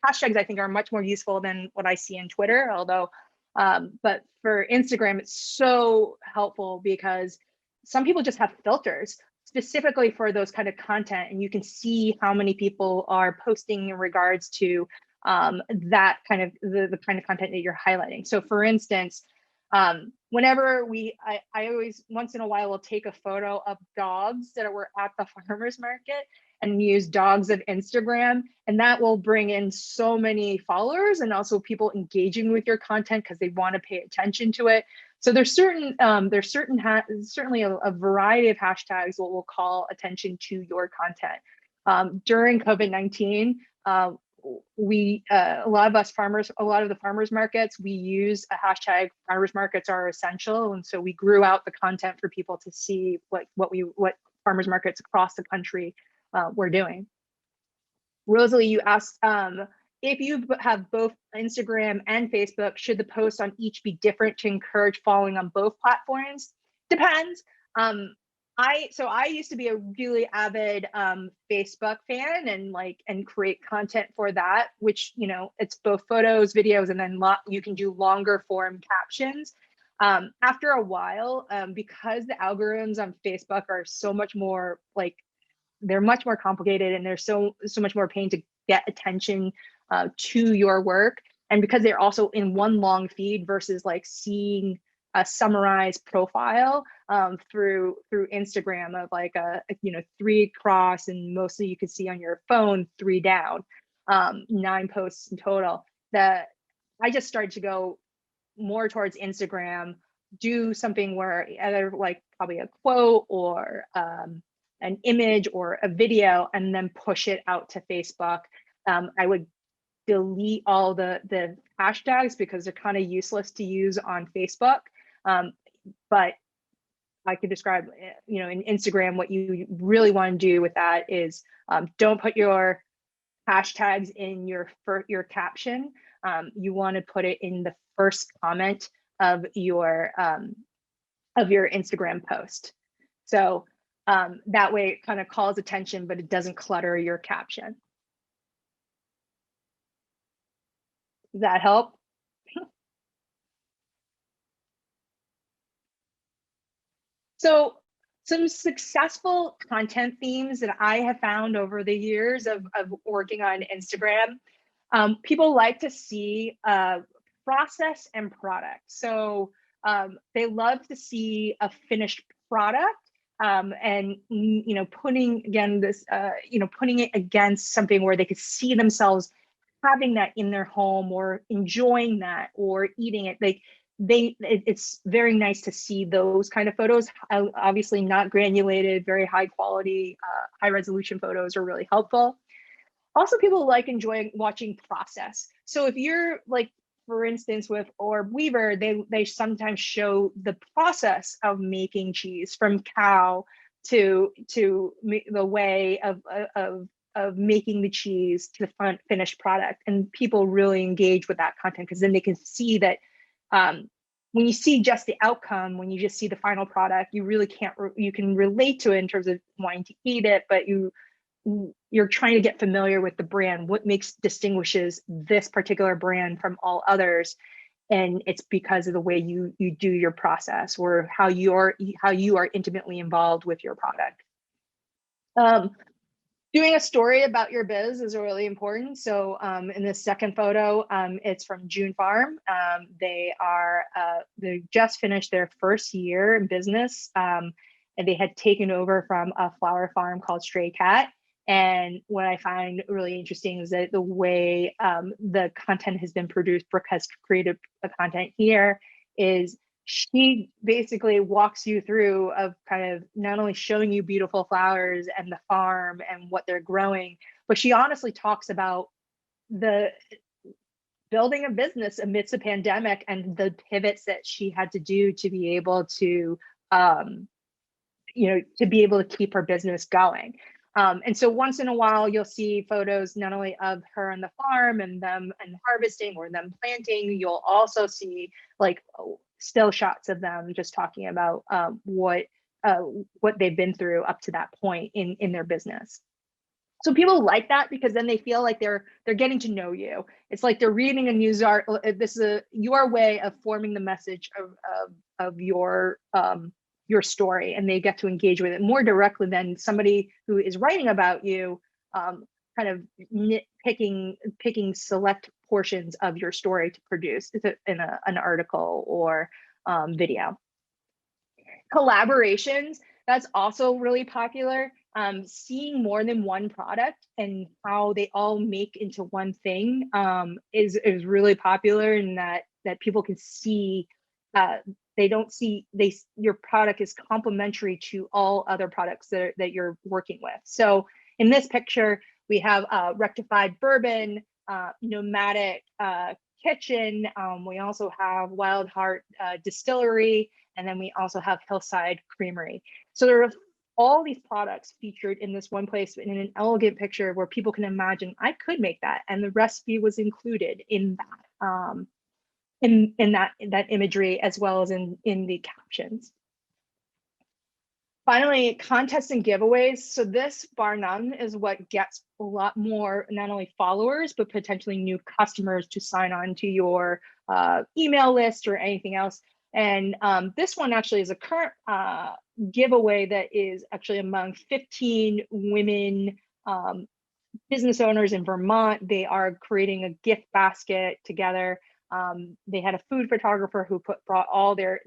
hashtags, I think, are much more useful than what I see in Twitter, although, but for Instagram, it's so helpful because some people just have filters specifically for those kind of content, and you can see how many people are posting in regards to that kind of the kind of content that you're highlighting. So for instance, whenever I always once in a while will take a photo of dogs that were at the farmer's market and use dogs of Instagram, and that will bring in so many followers and also people engaging with your content because they want to pay attention to it. So there's certainly a variety of hashtags that will call attention to your content. During COVID-19, a lot of the farmers markets, we use a hashtag farmers markets are essential. And so we grew out the content for people to see what farmers markets across the country were doing. Rosalie, you asked, if you have both Instagram and Facebook, should the posts on each be different to encourage following on both platforms? Depends. I used to be a really avid Facebook fan and create content for that, which, it's both photos, videos, and then you can do longer form captions. After a while, because the algorithms on Facebook are so much more they're much more complicated, and there's so much more pain to get attention to your work. And because they're also in one long feed versus seeing a summarized profile through Instagram of 3 across, and mostly you could see on your phone 3 down, 9 posts in total. That I just started to go more towards Instagram, do something where either probably a quote or an image or a video, and then push it out to Facebook. I would delete all the hashtags because they're kind of useless to use on Facebook. But I could describe, in Instagram, what you really want to do with that is don't put your hashtags in your caption. You want to put it in the first comment of your Instagram post. So that way it kind of calls attention, but it doesn't clutter your caption. Does that help? So some successful content themes that I have found over the years of working on Instagram, people like to see process and product. So they love to see a finished product, and putting it against something where they could see themselves having that in their home or enjoying that or eating it. It's very nice to see those kind of photos. Obviously not granulated, very high quality, high resolution photos are really helpful. Also, people enjoying watching process. So if you're for instance, with Orb Weaver, they sometimes show the process of making cheese from cow to the way of making the cheese to the finished product. And people really engage with that content because then they can see that when you see just the outcome, when you just see the final product, you really can't, you can relate to it in terms of wanting to eat it, but you're trying to get familiar with the brand, what distinguishes this particular brand from all others. And it's because of the way you do your process or how you are intimately involved with your product. Doing a story about your biz is really important. So in the second photo, it's from June Farm. They just finished their first year in business, and they had taken over from a flower farm called Stray Cat. And what I find really interesting is that the way the content has been produced, Brooke has created a content here, is she basically walks you through of kind of not only showing you beautiful flowers and the farm and what they're growing, but she honestly talks about the building a business amidst a pandemic and the pivots that she had to do to be able to, to be able to keep her business going. And so once in a while, you'll see photos not only of her on the farm and them and harvesting or them planting, you'll also see like still shots of them just talking about what they've been through up to that point in their business. So people like that because then they feel like they're getting to know you. It's like they're reading a news article. This is your way of forming the message of your story, and they get to engage with it more directly than somebody who is writing about you, kind of picking select portions of your story to produce in an article or video. Collaborations, that's also really popular. Seeing more than one product and how they all make into one thing is really popular, in that people can see your product is complementary to all other products that you're working with. So in this picture, we have Rectified Bourbon, Nomadic Kitchen. We also have Wild Heart Distillery, and then we also have Hillside Creamery. So there are all these products featured in this one place in an elegant picture where people can imagine, I could make that, and the recipe was included in that. In that imagery, as well as in the captions. Finally, contests and giveaways. So this, bar none, is what gets a lot more, not only followers, but potentially new customers to sign on to your email list or anything else. And this one actually is a current giveaway that is actually among 15 women business owners in Vermont. They are creating a gift basket together. They had a food photographer who brought all their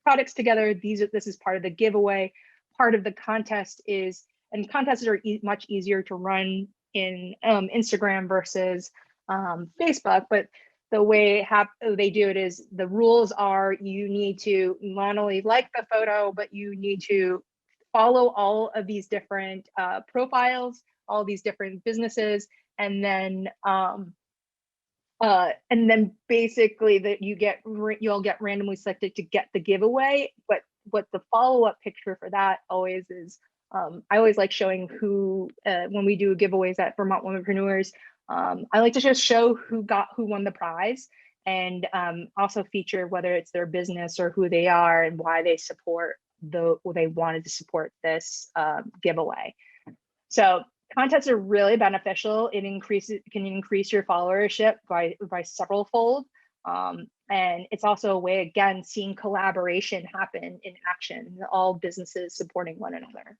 products together. This is part of the giveaway. Part of the contest is, and contests are much easier to run in Instagram versus Facebook, but the way they do it is, the rules are you need to not only like the photo, but you need to follow all of these different profiles, all these different businesses, and then basically that you'll get randomly selected to get the giveaway. But what the follow-up picture for that always is, I always like showing who, when we do giveaways at Vermont Womenpreneurs, I like to just show who won the prize, and also feature whether it's their business or who they are and why they wanted to support this giveaway. So contests are really beneficial. It can increase your followership by several fold. And it's also a way, again, seeing collaboration happen in action, all businesses supporting one another.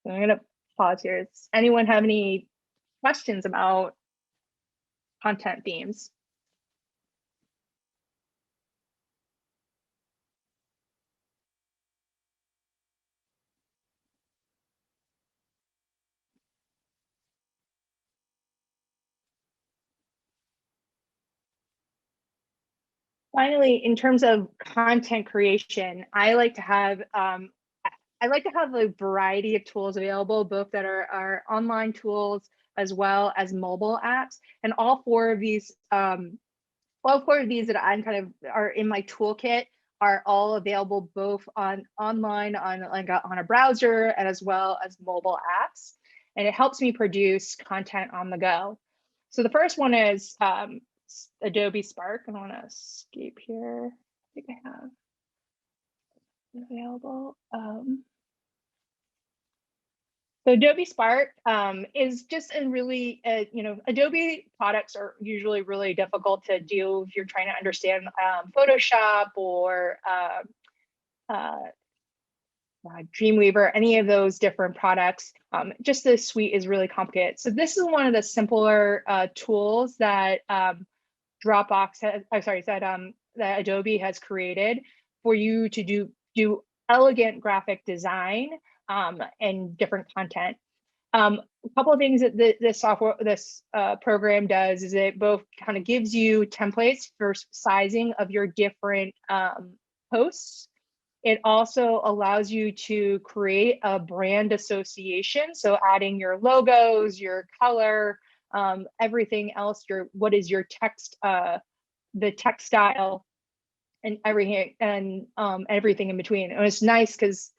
So I'm gonna pause here. Does anyone have any questions about content themes? Finally, in terms of content creation, I like to have a variety of tools available, both that are online tools as well as mobile apps. And all four of these that I'm kind of are in my toolkit are all available both online on a browser, and as well as mobile apps. And it helps me produce content on the go. So the first one is Adobe Spark. I want to escape here. I think I have it available. So Adobe Spark is just a really, Adobe products are usually really difficult to do if you're trying to understand Photoshop or Dreamweaver, any of those different products. Just the suite is really complicated. So this is one of the simpler tools that that Adobe has created for you to do elegant graphic design and different content. A couple of things that this program does is it both kind of gives you templates for sizing of your different posts. It also allows you to create a brand association. So adding your logos, your color, everything else, what is your text, the text style, and everything, and everything in between. And it's nice because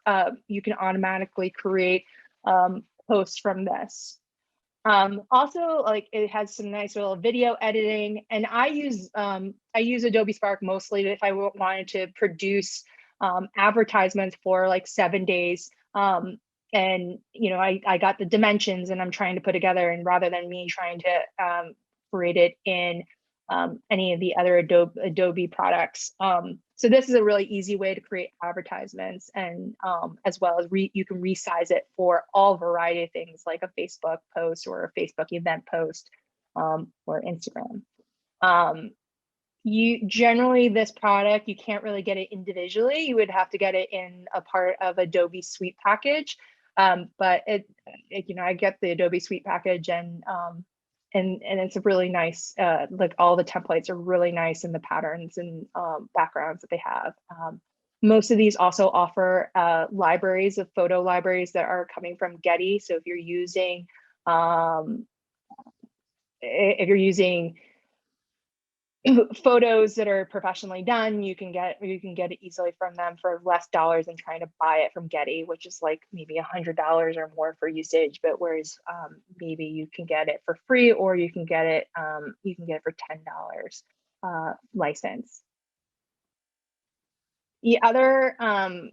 you can automatically create posts from this. Also, like, it has some nice little video editing, and I use Adobe Spark mostly if I wanted to produce advertisements for like 7 days. And I got the dimensions and I'm trying to put together, and rather than me trying to create it in any of the other Adobe products. So this is a really easy way to create advertisements, and as well as you can resize it for all variety of things like a Facebook post or a Facebook event post, or Instagram. Generally, this product, you can't really get it individually. You would have to get it in a part of Adobe Suite package. But I get the Adobe Suite package, and it's a really nice, like, all the templates are really nice, and the patterns and backgrounds that they have. Most of these also offer libraries of photo libraries that are coming from Getty. So if you're using photos that are professionally done, you can get it easily from them for less dollars than trying to buy it from Getty, which is like maybe $100 or more for usage. But whereas maybe you can get it for free, or you can get it for $10 license. The other one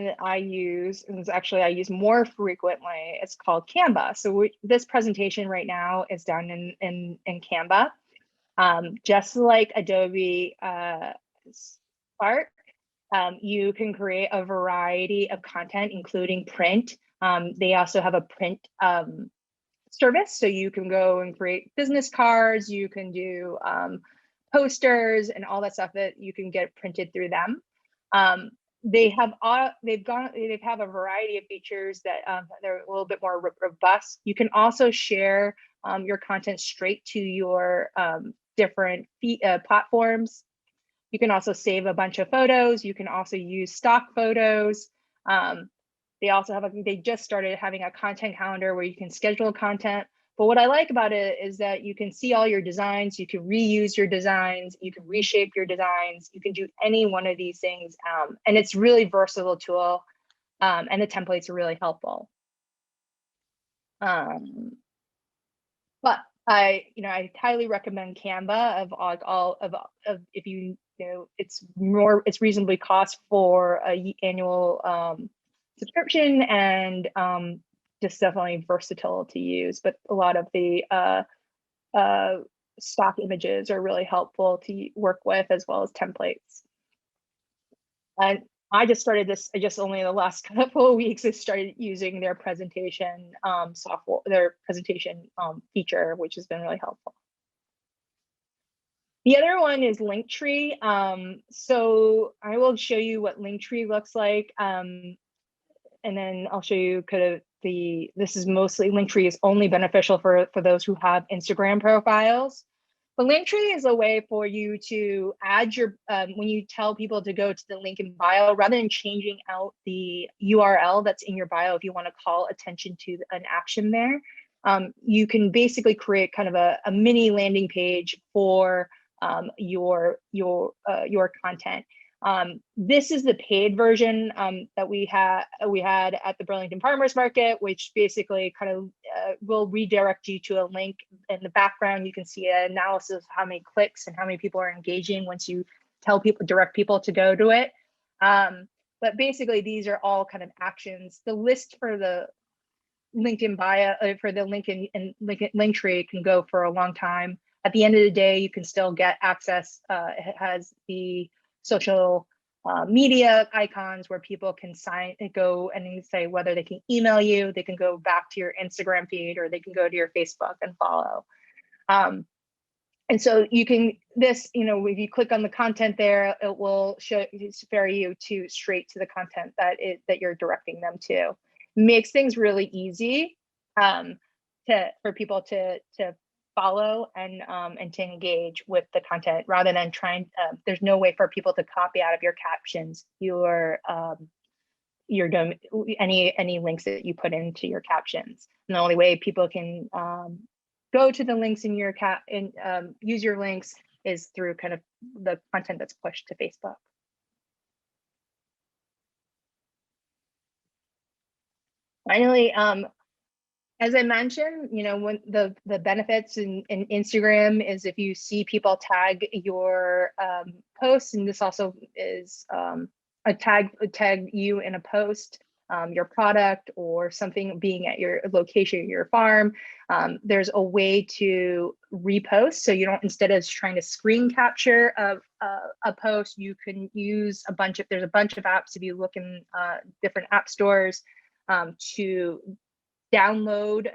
that I use, and actually I use more frequently, it's called Canva. So this presentation right now is done in Canva. Just like Adobe Spark, you can create a variety of content, including print. They also have a print service, so you can go and create business cards, you can do posters and all that stuff that you can get printed through them. They have a variety of features that they're a little bit more robust. You can also share your content straight to your different platforms. You can also save a bunch of photos. You can also use stock photos. They just started having a content calendar where you can schedule content. But what I like about it is that you can see all your designs, you can reuse your designs, you can reshape your designs, you can do any one of these things. And it's really versatile tool, and the templates are really helpful. But I highly recommend Canva of if it's reasonably cost for a annual subscription, and just definitely versatile to use. But a lot of the stock images are really helpful to work with, as well as templates. And I just started this, only the last couple of weeks, I started using their presentation software, their presentation feature, which has been really helpful. The other one is Linktree. So I will show you what Linktree looks like. And then I'll show you kind of this is mostly, Linktree is only beneficial for those who have Instagram profiles. But Linktree is a way for you to add your, when you tell people to go to the link in bio, rather than changing out the URL that's in your bio, if you want to call attention to an action there, you can basically create kind of a mini landing page for your content. This is the paid version that we had at the Burlington Farmers Market, which basically kind of will redirect you to a link. In the background, you can see an analysis of how many clicks and how many people are engaging once you direct people to go to it. But basically, these are all kind of actions. The list for the link in bio, for the link in Linktree, can go for a long time. At the end of the day, you can still get access. It has the social media icons where people can go and say whether they can email you, they can go back to your Instagram feed, or they can go to your Facebook and follow. And so you can, this, if you click on the content there, it will ferry you straight to the content that you're directing them to. Makes things really easy for people to follow and to engage with the content, rather than trying. There's no way for people to copy out of your captions your any links that you put into your captions. And the only way people can go to the links in your use your links is through kind of the content that's pushed to Facebook. Finally, as I mentioned, when the benefits in Instagram is if you see people tag your posts, and this also is a tag you in a post, your product or something being at your location, your farm, there's a way to repost. So you don't, instead of trying to screen capture a post, you can use there's a bunch of apps if you look in different app stores to download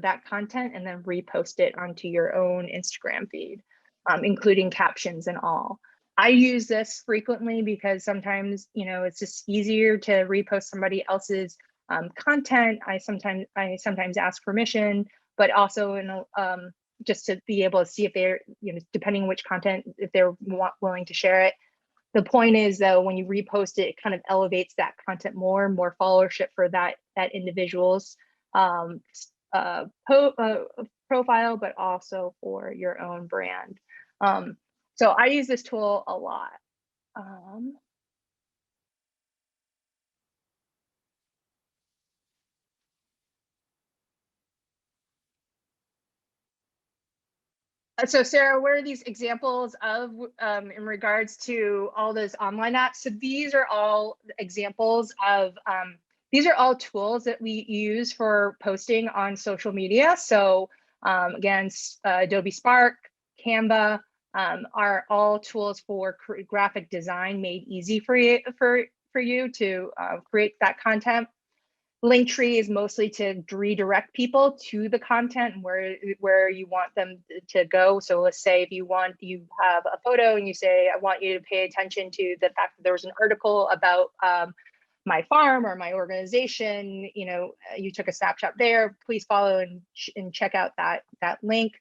that content and then repost it onto your own Instagram feed, including captions and all. I use this frequently because sometimes, it's just easier to repost somebody else's content. I sometimes ask permission, but also just to be able to see if they're, depending on which content, if they're willing to share it. The point is, though, when you repost it, it kind of elevates that content more followership for that individual's profile, but also for your own brand. So I use this tool a lot. So Sarah, what are these examples of in regards to all those online apps? So these are all examples of, these are all tools that we use for posting on social media. So again, Adobe Spark, Canva are all tools for graphic design made easy for you to create that content. Linktree is mostly to redirect people to the content and where you want them to go. So let's say if you have a photo and you say, I want you to pay attention to the fact that there was an article about my farm or my organization, you took a snapshot there, please follow and check out that link.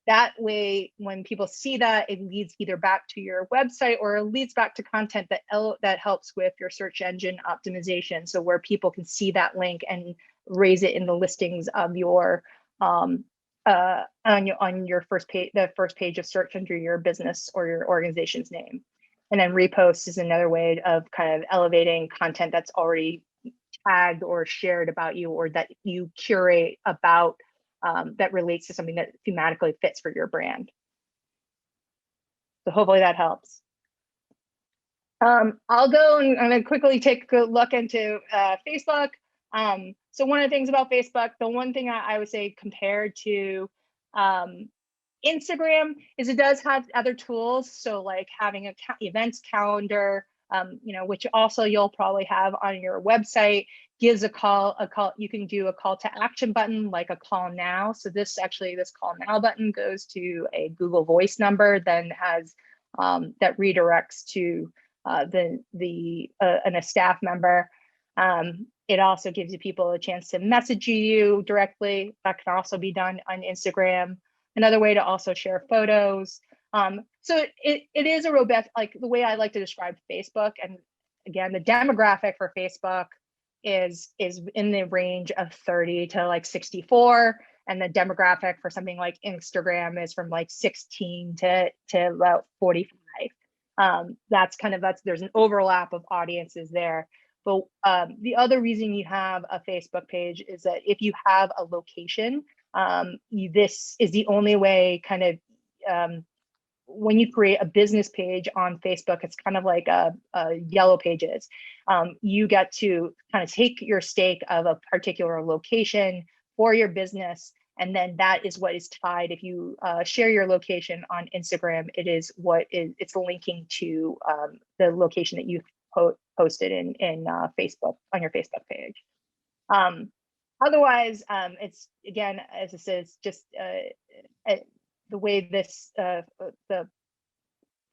That way, when people see that, it leads either back to your website or it leads back to content that helps with your search engine optimization. So where people can see that link and raise it in the listings of your on your first page, the first page of search under your business or your organization's name. And then repost is another way of kind of elevating content that's already tagged or shared about you, or that you curate about that relates to something that thematically fits for your brand. So hopefully that helps. I'll go and I'm gonna quickly take a look into Facebook. So one of the things about Facebook, the one thing I would say compared to Instagram is it does have other tools. So like having an events calendar, which also you'll probably have on your website, gives a call, you can do a call to action button, like a call now. So this call now button goes to a Google Voice number, then has that redirects to a staff member. It also gives you people a chance to message you directly. That can also be done on Instagram. Another way to also share photos. So it is a robust, like the way I like to describe Facebook. And again, the demographic for Facebook is in the range of 30 to like 64. And the demographic for something like Instagram is from like 16 to about 45. There's an overlap of audiences there. But the other reason you have a Facebook page is that if you have a location, this is the only way kind of when you create a business page on Facebook, it's kind of like a Yellow Pages. You get to kind of take your stake of a particular location for your business, and then that is what is tied. If you share your location on Instagram, it's linking to the location that you posted in Facebook on your Facebook page. Otherwise, it's again, as it says, just the way this the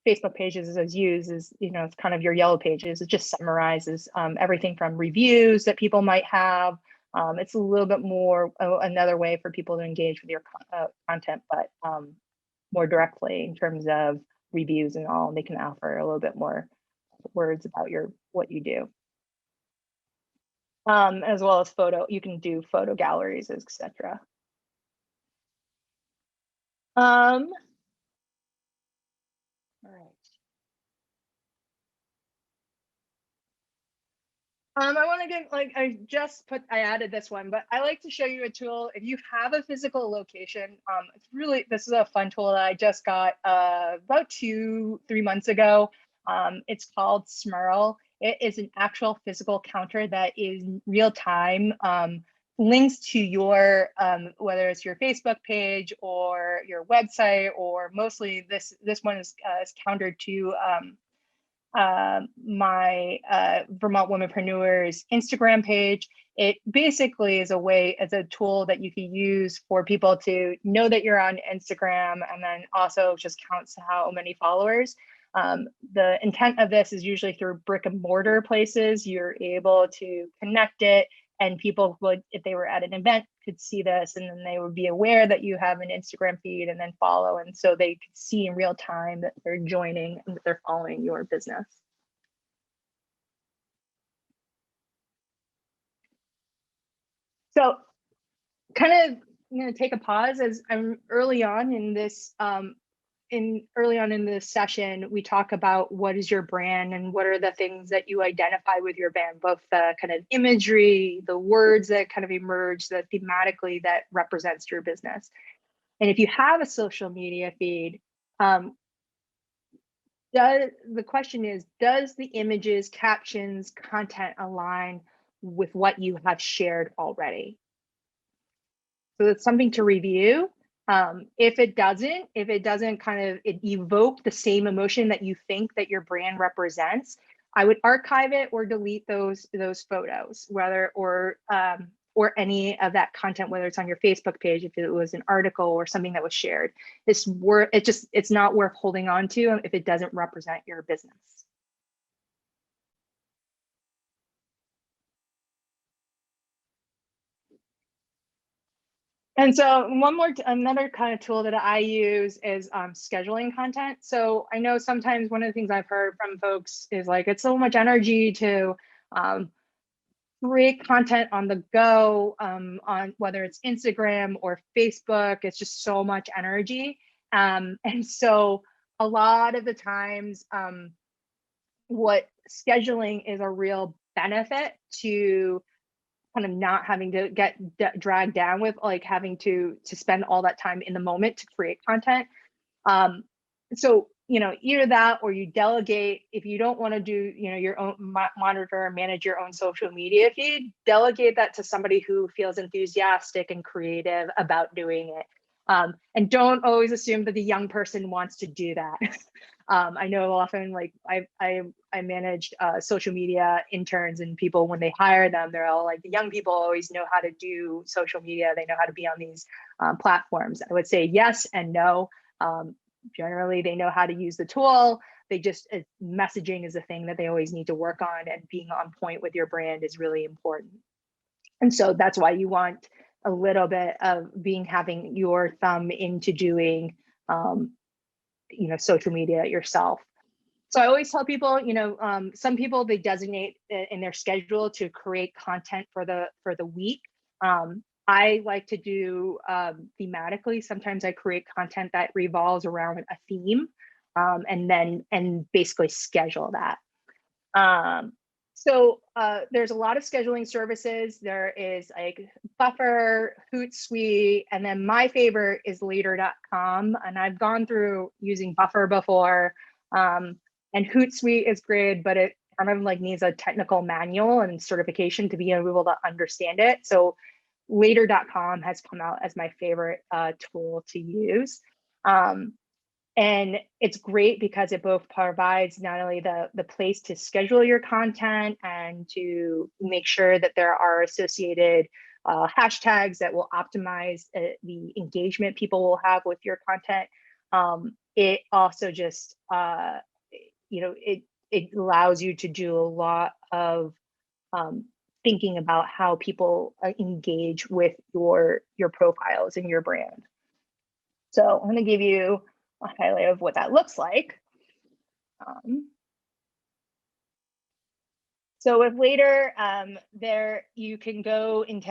Facebook pages is used is, it's kind of your yellow pages. It just summarizes everything from reviews that people might have. It's a little bit more another way for people to engage with your content, but more directly in terms of reviews and all. They can offer a little bit more words about what you do. As well as you can do photo galleries, etc. All right. I want to get I added this one, but I like to show you a tool. If you have a physical location, this is a fun tool that I just got about 2-3 months ago. It's called Smurl. It is an actual physical counter that is real time, links to your, whether it's your Facebook page or your website, or mostly this one is countered to my Vermont Womenpreneurs Instagram page. It basically is a tool that you can use for people to know that you're on Instagram, and then also just counts how many followers. The intent of this is usually through brick and mortar places. You're able to connect it, and people would, if they were at an event, could see this, and then they would be aware that you have an Instagram feed and then follow. And so they could see in real time that they're joining and that they're following your business. So kind of going to take a pause as I'm early on in this session, we talk about what is your brand and what are the things that you identify with your brand, both the kind of imagery, the words that kind of emerge, that thematically that represents your business. And if you have a social media feed, the question is, does the images, captions, content align with what you have shared already? So it's something to review. If it doesn't kind of evoke the same emotion that you think that your brand represents, I would archive it or delete those photos, or any of that content, whether it's on your Facebook page, if it was an article or something that was shared. It's not worth holding on to if it doesn't represent your business. And so another kind of tool that I use is scheduling content. So I know sometimes one of the things I've heard from folks is like, it's so much energy to create content on the go, on whether it's Instagram or Facebook. It's just so much energy. And so a lot of the times, what scheduling is a real benefit to kind of not having to get dragged down with, like having to spend all that time in the moment to create content. So, either that, or you delegate. If you don't want to do, your own monitor or manage your own social media feed, delegate that to somebody who feels enthusiastic and creative about doing it. And don't always assume that the young person wants to do that. I know often, like I managed social media interns, and people, when they hire them, they're all like, the young people always know how to do social media. They know how to be on these platforms. I would say yes and no. Generally, they know how to use the tool. They just, messaging is a thing that they always need to work on, and being on point with your brand is really important. And so that's why you want a little bit of having your thumb into doing, social media yourself. So I always tell people, some people, they designate in their schedule to create content for the week. I like to do thematically. Sometimes I create content that revolves around a theme, and basically schedule that. So there's a lot of scheduling services. There is like Buffer, Hootsuite, and then my favorite is Later.com. And I've gone through using Buffer before, and Hootsuite is great, but it kind of like needs a technical manual and certification to be able to understand it. So Later.com has come out as my favorite tool to use. And it's great because it both provides not only the place to schedule your content and to make sure that there are associated hashtags that will optimize the engagement people will have with your content. It also just, it allows you to do a lot of thinking about how people engage with your profiles and your brand. So I'm going to give you a highlight of what that looks like. So with later, there you can go into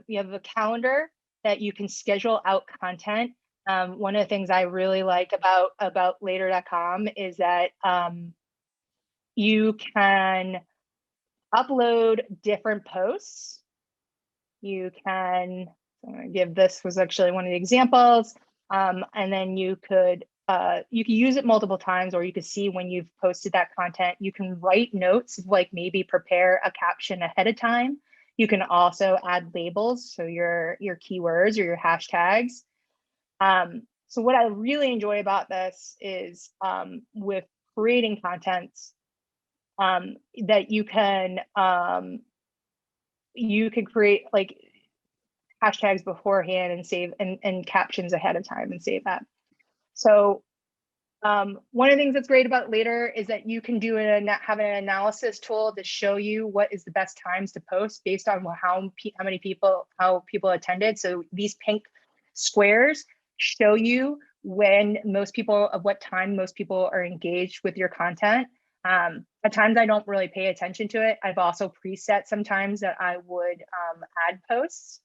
you have a calendar that you can schedule out content. One of the things I really like about later.com is that you can upload different posts. You can, this was actually one of the examples, and then you can use it multiple times, or you can see when you've posted that content. You can write notes, like maybe prepare a caption ahead of time. You can also add labels, so your keywords or your hashtags. So what I really enjoy about this is with creating content, that you can create like hashtags beforehand and save and captions ahead of time and save that. So one of the things that's great about later is that you can have an analysis tool to show you what is the best times to post based on how people attended. So these pink squares show you what time most people are engaged with your content. At times I don't really pay attention to it. I've also preset sometimes that I would add posts.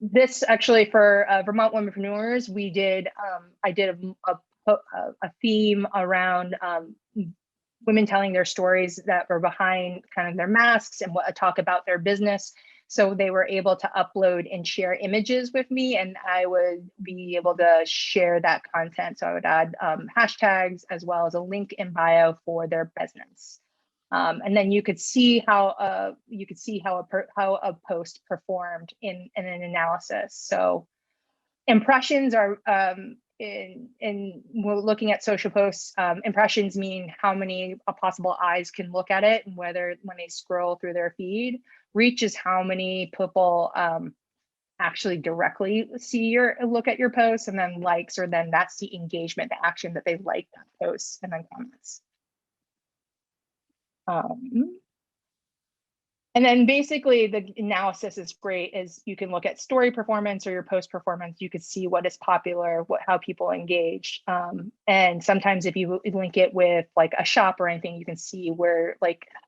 This actually for Vermont Womenpreneurs, I did a theme around women telling their stories that were behind kind of their masks and talk about their business. So they were able to upload and share images with me, and I would be able to share that content. So I would add hashtags as well as a link in bio for their business. And then you could see how a post performed in an analysis. So impressions are in we're looking at social posts. Impressions mean how many possible eyes can look at it, and when they scroll through their feed. Reach is how many people actually directly look at your post, and then likes, or then that's the engagement, the action that they like that post, and then comments. And then basically the analysis is great, is you can look at story performance or your post performance. You could see what is popular, how people engage. And sometimes if you link it with like a shop or anything, you can see where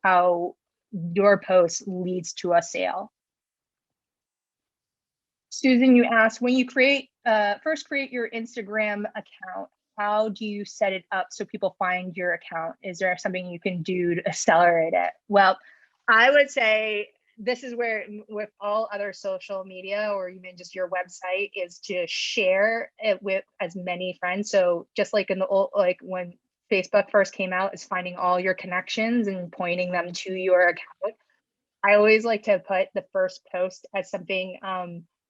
how your post leads to a sale. Susan, you asked, when you first create your Instagram account, how do you set it up so people find your account? Is there something you can do to accelerate it? Well, I would say this is where, with all other social media or even just your website, is to share it with as many friends. So just like in the old, when Facebook first came out, is finding all your connections and pointing them to your account. I always like to put the first post as something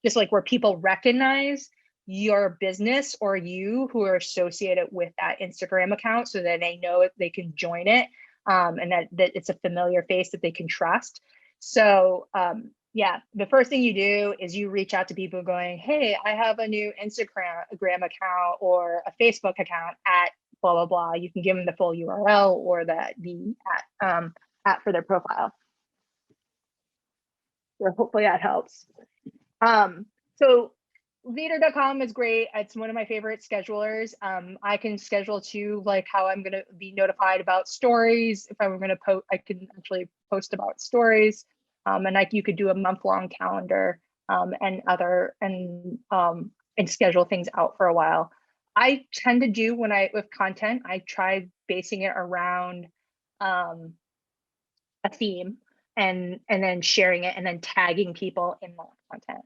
just like where people recognize your business or you who are associated with that Instagram account, so that they know if they can join it, and that it's a familiar face that they can trust. So yeah, the first thing you do is you reach out to people going, hey, I have a new Instagram account or a Facebook account at blah, blah, blah. You can give them the full URL or the at for their profile. So hopefully that helps. So leader.com is great. It's one of my favorite schedulers. I can schedule too, like how I'm going to be notified about stories. If I'm going to post, I can actually post about stories. And you could do a month-long calendar and schedule things out for a while. I tend to do with content, I try basing it around a theme and then sharing it and then tagging people in that content.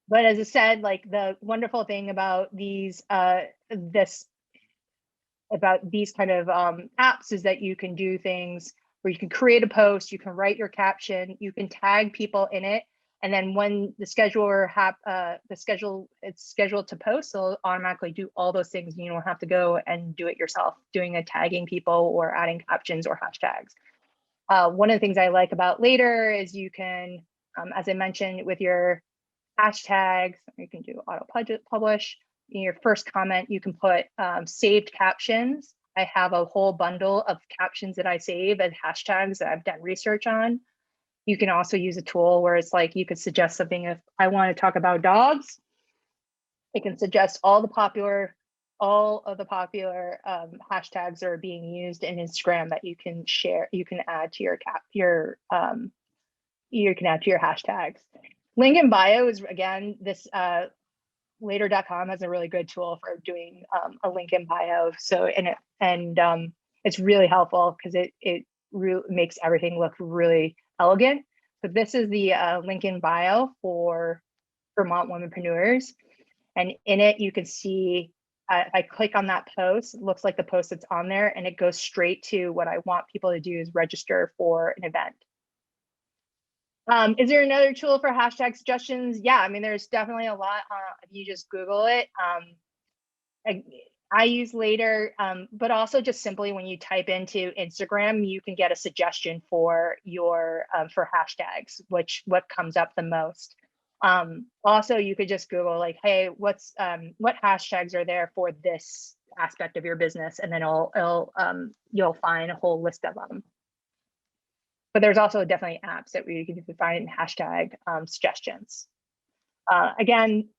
But as I said, like the wonderful thing about these kind of apps is that you can do things where you can create a post, you can write your caption, you can tag people in it, and then when the scheduler it's scheduled to post, it'll automatically do all those things, and you don't have to go and do it yourself, doing tagging people or adding captions or hashtags. One of the things I like about later is you can, as I mentioned, with your hashtags, you can do auto publish. In your first comment, you can put saved captions. I have a whole bundle of captions that I save as hashtags that I've done research on. You can also use a tool where it's like you could suggest something. If I want to talk about dogs, it can suggest all of the popular hashtags that are being used in Instagram that you can share. You can add to your hashtags. Link in bio is, again, this later.com has a really good tool for doing a link in bio. So it's really helpful because it really makes everything look really elegant. So this is the link in bio for Vermont womenpreneurs. And in it, you can see, I click on that post, it looks like the post that's on there, and it goes straight to what I want people to do is register for an event. Is there another tool for hashtag suggestions? Yeah, I mean, there's definitely a lot. If you just Google it, I use later, but also just simply when you type into Instagram, you can get a suggestion for your for hashtags, what comes up the most. Also, you could just Google like, hey, what hashtags are there for this aspect of your business, and then you'll find a whole list of them. But there's also definitely apps that you can find hashtag suggestions. Again,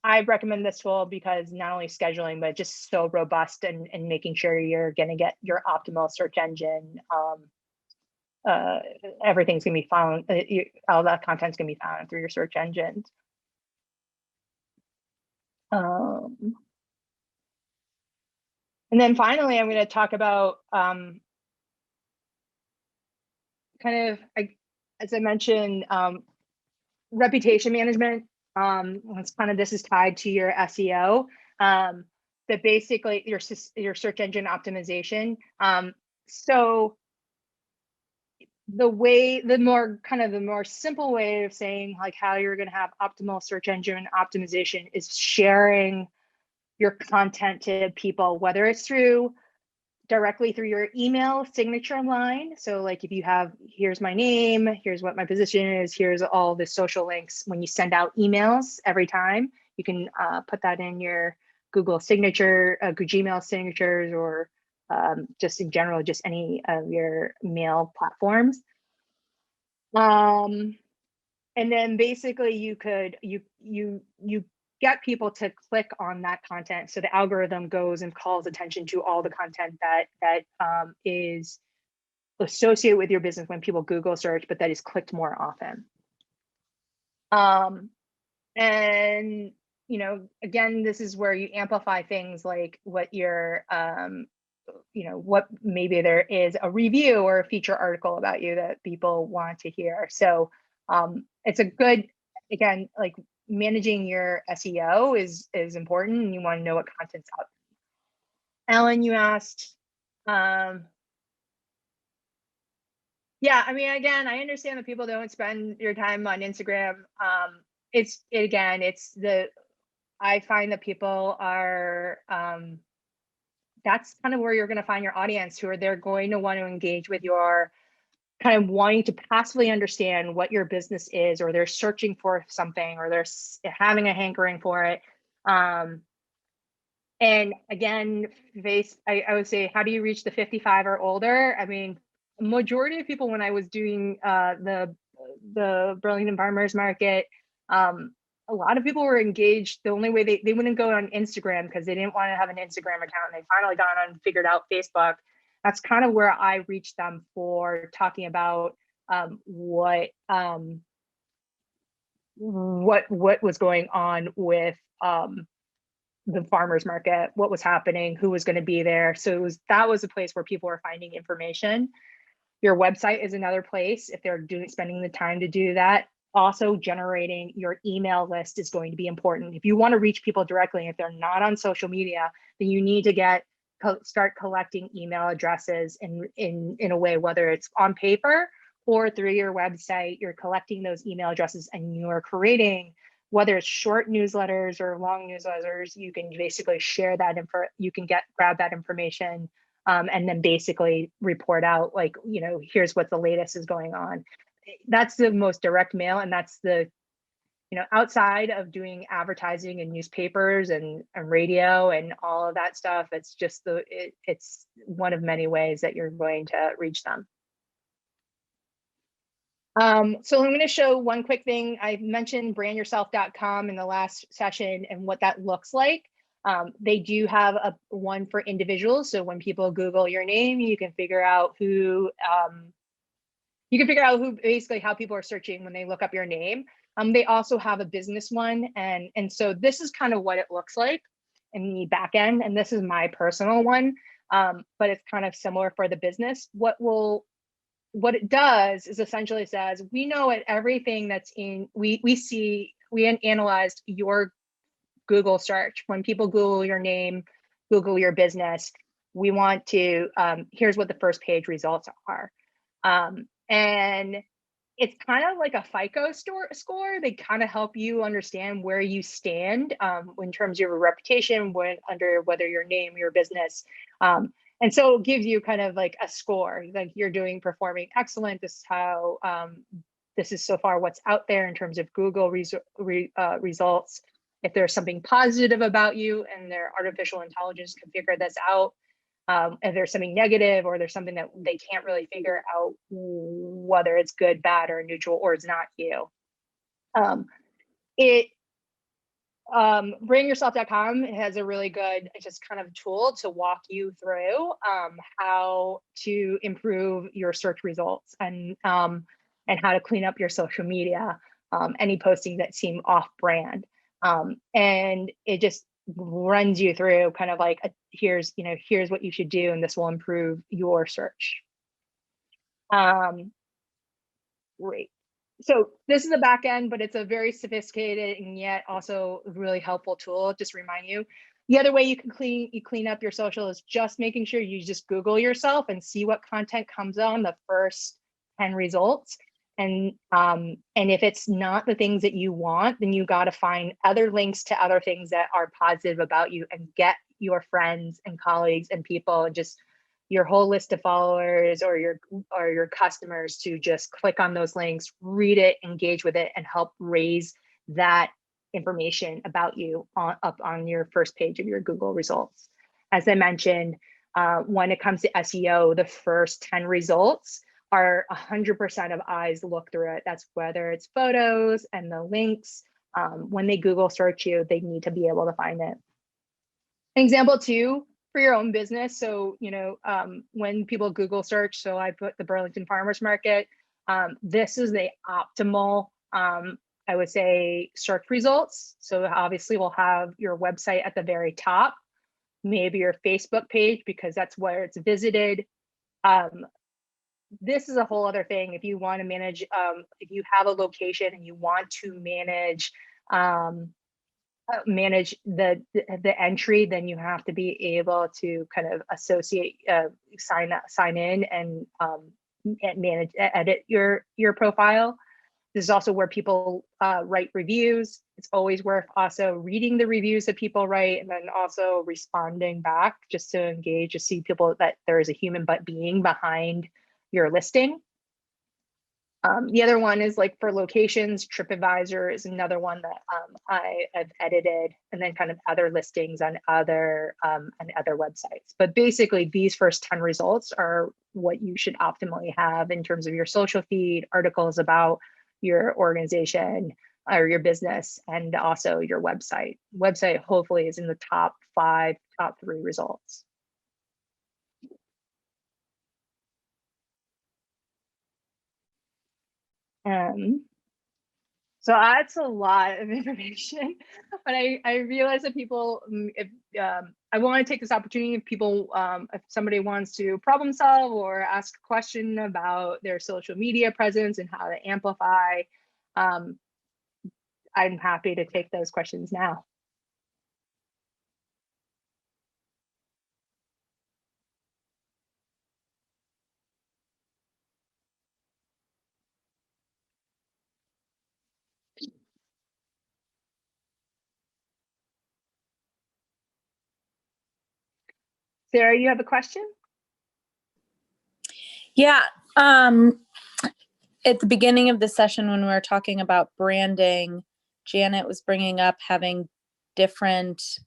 I recommend this tool because not only scheduling, but just so robust and making sure you're going to get your optimal search engine. Everything's going to be found, all that content's going to be found through your search engines. And then finally, I'm going to talk about kind of, as I mentioned, reputation management. This is tied to your SEO, but basically your search engine optimization. So the more simple way of saying like how you're going to have optimal search engine optimization is sharing your content to people, whether it's directly through your email signature line. So like if you have, here's my name, here's what my position is, here's all the social links. When you send out emails every time, you can put that in your Google signature, Gmail signatures, or just in general, just any of your mail platforms. And then basically you get people to click on that content. So the algorithm goes and calls attention to all the content that is associated with your business when people Google search, but that is clicked more often. And, again, this is where you amplify things like what your, what maybe there is a review or a feature article about you that people want to hear. So it's a good, again, like managing your SEO is important, and you want to know what content's out. Ellen, you asked, yeah, I mean, again, I understand that people don't spend your time on Instagram. I find that people are, that's kind of where you're going to find your audience, they're going to want to engage with your kind of wanting to passively understand what your business is, or they're searching for something, or they're having a hankering for it. And again, I would say, how do you reach the 55 or older? I mean, majority of people, when I was doing the Burlington Farmers Market, a lot of people were engaged. The only way they wouldn't go on Instagram because they didn't want to have an Instagram account. And they finally got on and figured out Facebook. That's kind of where I reached them for talking about what was going on with the farmers market, what was happening, who was going to be there. So that was a place where people were finding information. Your website is another place if they're spending the time to do that. Also, generating your email list is going to be important. If you want to reach people directly, if they're not on social media, then you need to start collecting email addresses in a way, whether it's on paper or through your website. You're collecting those email addresses, and you are creating, whether it's short newsletters or long newsletters, you can basically share that you can grab that information and then basically report out like, here's what the latest is going on. That's the most direct mail, and that's the, outside of doing advertising and newspapers and radio and all of that stuff, it's just it's one of many ways that you're going to reach them. So I'm going to show one quick thing. I mentioned brandyourself.com in the last session and what that looks like. They do have one for individuals. So when people Google your name, you can figure out basically how people are searching when they look up your name. They also have a business one. And so this is kind of what it looks like in the back end. And this is my personal one, but it's kind of similar for the business. What it does is essentially says, we know at everything that's we analyzed your Google search. When people Google your name, Google your business, we want to, here's what the first page results are. And it's kind of like a FICO score. They kind of help you understand where you stand in terms of your reputation, under whether your name, your business. And so it gives you kind of like a score, like you're performing excellent. This is how, this is so far what's out there in terms of Google results. If there's something positive about you and their artificial intelligence can figure this out, if there's something negative or there's something that they can't really figure out whether it's good, bad, or neutral, or it's not you. Brandyourself.com has a really good just kind of tool to walk you through how to improve your search results and how to clean up your social media, any postings that seem off brand. And it just runs you through kind of like, here's what you should do, and this will improve your search. Great. So this is the back end, but it's a very sophisticated and yet also really helpful tool. Just to remind you, the other way you can clean up your social is just making sure you just Google yourself and see what content comes on the first 10 results. And if it's not the things that you want, then you got to find other links to other things that are positive about you and get your friends and colleagues and people and just your whole list of followers or your customers to just click on those links, read it, engage with it, and help raise that information about you up on your first page of your Google results. As I mentioned, when it comes to SEO, the first 10 results are 100% of eyes look through it. That's whether it's photos and the links. When they Google search you, they need to be able to find it. An example too, for your own business. So, when people Google search, so I put the Burlington Farmers Market, this is the optimal, I would say, search results. So obviously we'll have your website at the very top, maybe your Facebook page, because that's where it's visited. This is a whole other thing. If you want to manage, if you have a location and you want to manage the entry, then you have to be able to kind of associate, sign in and manage, edit your profile. This is also where people write reviews. It's always worth also reading the reviews that people write and then also responding back just to engage, to see people that there is a human being behind your listing. The other one is like for locations, TripAdvisor is another one that I've edited, and then kind of other listings on other websites. But basically, these first 10 results are what you should optimally have in terms of your social feed, articles about your organization or your business, and also your website. Website hopefully is in the top 5, top 3 results. So that's a lot of information, but I realize that people, I want to take this opportunity if people, if somebody wants to problem solve or ask a question about their social media presence and how to amplify, I'm happy to take those questions now. Sarah, you have a question? Yeah. At the beginning of the session, when we were talking about branding, Janet was bringing up having different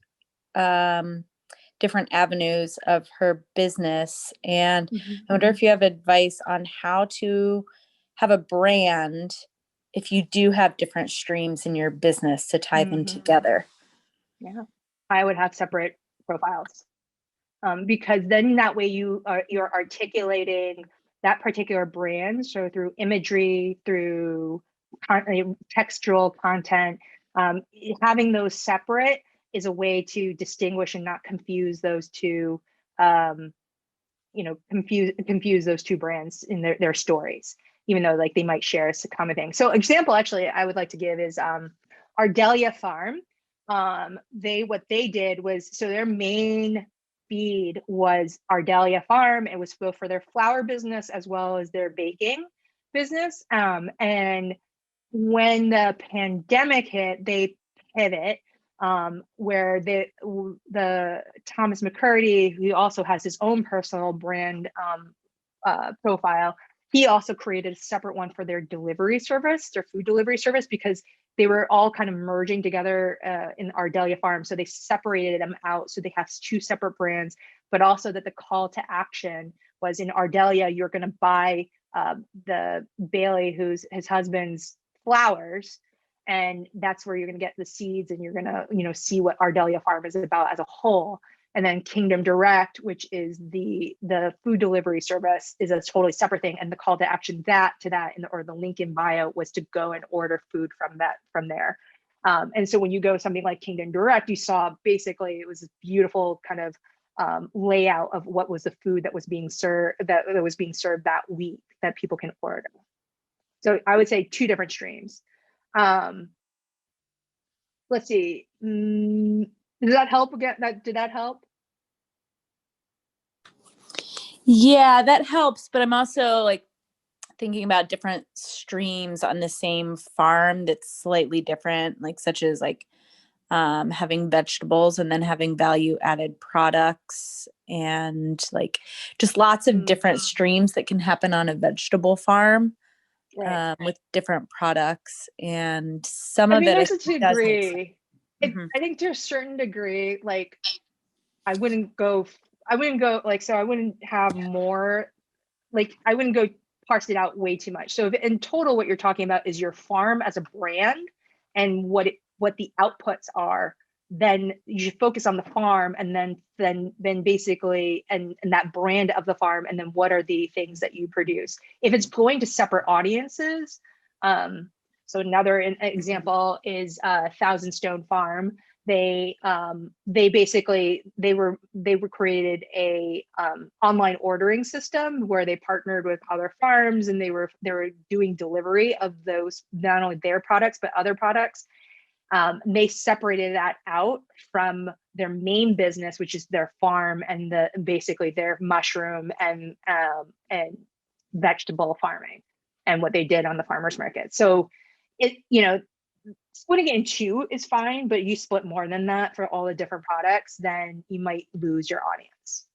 different avenues of her business. And I wonder if you have advice on how to have a brand if you do have different streams in your business to tie them together. Yeah, I would have separate profiles because then that way you're articulating that particular brand. So through imagery, through textual content, having those separate is a way to distinguish and not confuse those two, confuse those two brands in their stories, even though like they might share a common thing. So example, actually, I would like to give is Ardelia Farm. What they did was, so their main feed was Ardelia Farm. It was both for their flower business as well as their baking business. And when the pandemic hit, they pivot where the Thomas McCurdy, who also has his own personal brand profile, he also created a separate one for their delivery service, their food delivery service, because they were all kind of merging together in Ardelia Farm. So they separated them out. So they have two separate brands, but also that the call to action was in Ardelia, you're going to buy the Bailey, who's his husband's flowers. And that's where you're going to get the seeds and you're going to, see what Ardelia Farm is about as a whole. And then Kingdom Direct, which is the food delivery service, is a totally separate thing. And the call to action or the link in bio was to go and order food from there. And so when you go something like Kingdom Direct, you saw basically it was a beautiful kind of layout of what was the food that was being served that that week that people can order. So I would say two different streams. Let's see. Does that help again? Did that help? Yeah, that helps. But I'm also like thinking about different streams on the same farm that's slightly different, like such as like having vegetables and then having value added products and like just lots of different streams that can happen on a vegetable farm. Right. With different products, and some I of mean, it there's a does make sense. degree. I think to a certain degree, like I wouldn't go like, so I wouldn't have more, like I wouldn't go parse it out way too much. So if in total, what you're talking about is your farm as a brand and what the outputs are, then you should focus on the farm and then basically and that brand of the farm, and then what are the things that you produce. If it's going to separate audiences, so another example is Thousand Stone Farm. They created a online ordering system where they partnered with other farms, and they were doing delivery of those, not only their products but other products. They separated that out from their main business, which is their farm and basically their mushroom and vegetable farming and what they did on the farmers market. So splitting it in two is fine, but you split more than that for all the different products, then you might lose your audience.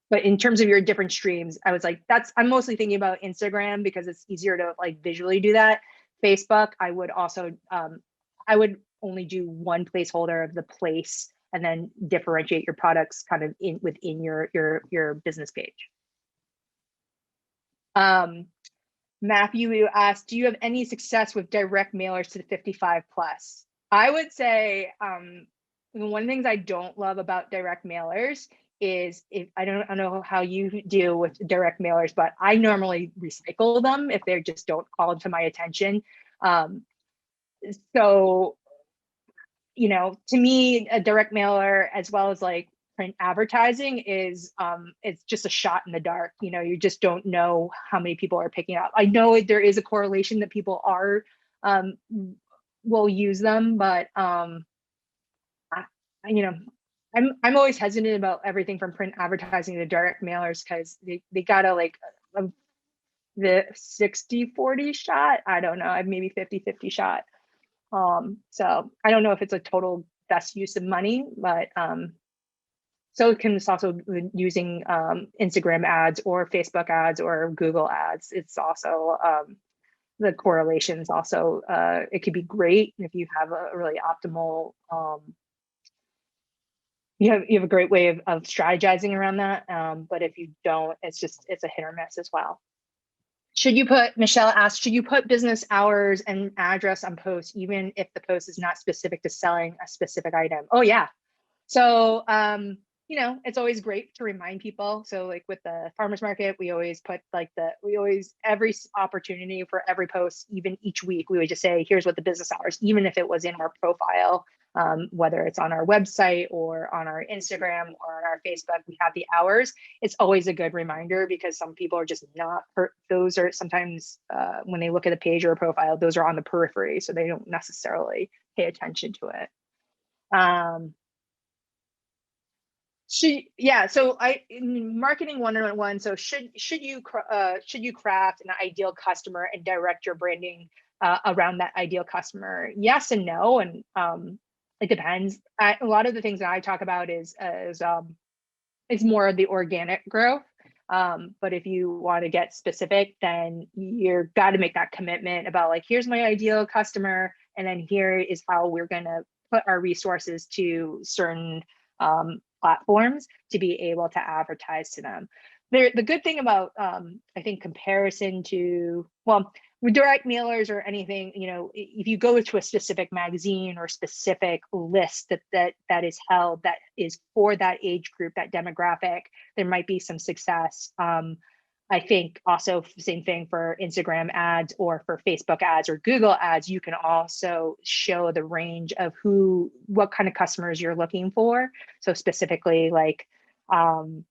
But in terms of your different streams, I was like, I'm mostly thinking about Instagram because it's easier to like visually do that. Facebook, I would also, I would only do one placeholder of the place and then differentiate your products kind of within your business page. Matthew asked, do you have any success with direct mailers to the 55 plus? I would say one of the things I don't love about direct mailers is I don't know how you deal with direct mailers, but I normally recycle them if they just don't call to my attention. So, to me, a direct mailer as well as like print advertising is it's just a shot in the dark. You just don't know how many people are picking up. I know there is a correlation that people will use them, but I'm always hesitant about everything from print advertising to direct mailers because they gotta like the 60-40 shot. I don't know, maybe 50-50 shot. So I don't know if it's a total best use of money, but So it can also using Instagram ads or Facebook ads or Google ads. It's also the correlations also, it could be great if you have a really optimal, you have a great way of strategizing around that. But if you don't, it's a hit or miss as well. Michelle asked, should you put business hours and address on posts, even if the post is not specific to selling a specific item? Oh yeah. So, it's always great to remind people. So like with the farmers market, we always put every opportunity for every post, even each week, we would just say, here's what the business hours, even if it was in our profile, whether it's on our website or on our Instagram or on our Facebook, we have the hours. It's always a good reminder because some people are just not, those are sometimes when they look at a page or a profile, those are on the periphery. So they don't necessarily pay attention to it. So in marketing 101, so should you craft an ideal customer and direct your branding around that ideal customer? Yes and no, and it depends. A lot of the things that I talk about is more of the organic growth. But if you want to get specific, then you're got to make that commitment about like, here's my ideal customer, and then here is how we're going to put our resources to certain platforms to be able to advertise to them. The good thing about I think comparison to, well, with direct mailers or anything, if you go to a specific magazine or specific list that is held that is for that age group, that demographic, there might be some success. I think also same thing for Instagram ads or for Facebook ads or Google ads, you can also show the range of what kind of customers you're looking for. So specifically like, I'm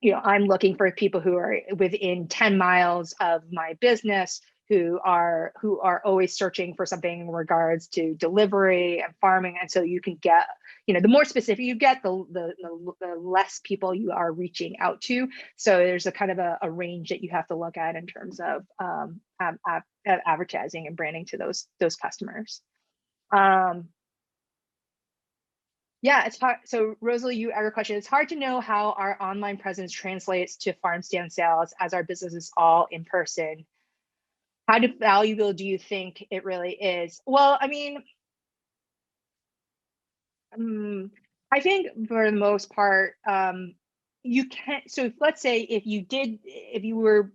looking for people who are within 10 miles of my business, who are always searching for something in regards to delivery and farming. And so you can get, the more specific you get, the less people you are reaching out to. So there's a kind of a range that you have to look at in terms of advertising and branding to those customers. Yeah, it's hard. So Rosalie, your question, it's hard to know how our online presence translates to farm stand sales as our business is all in person. How valuable do you think it really is? Well, I mean, I think for the most part, you can't. So let's say if you were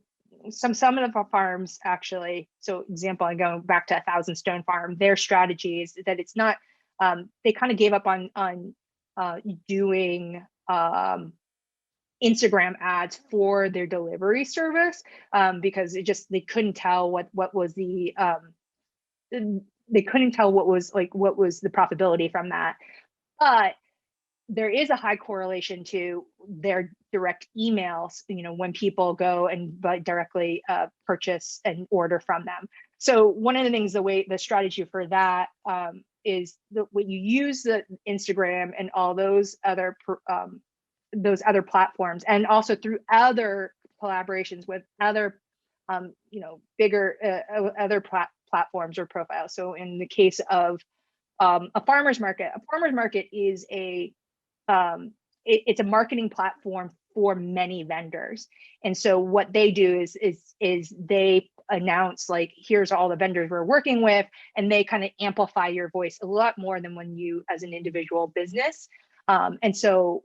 some of the farms actually. So example, I'm going back to 1,000 Stone Farm. Their strategy is that it's not. They kind of gave up on doing Instagram ads for their delivery service because they couldn't tell what was the they couldn't tell what was the profitability from that. But there is a high correlation to their direct emails, when people go and directly purchase and order from them. So one of the things, the strategy for that is when you use the Instagram and all those other platforms, and also through other collaborations with other, bigger other platforms or profiles. So in the case of a farmer's market is it's a marketing platform for many vendors. And so what they do is they announce like, here's all the vendors we're working with, and they kind of amplify your voice a lot more than when you as an individual business. And so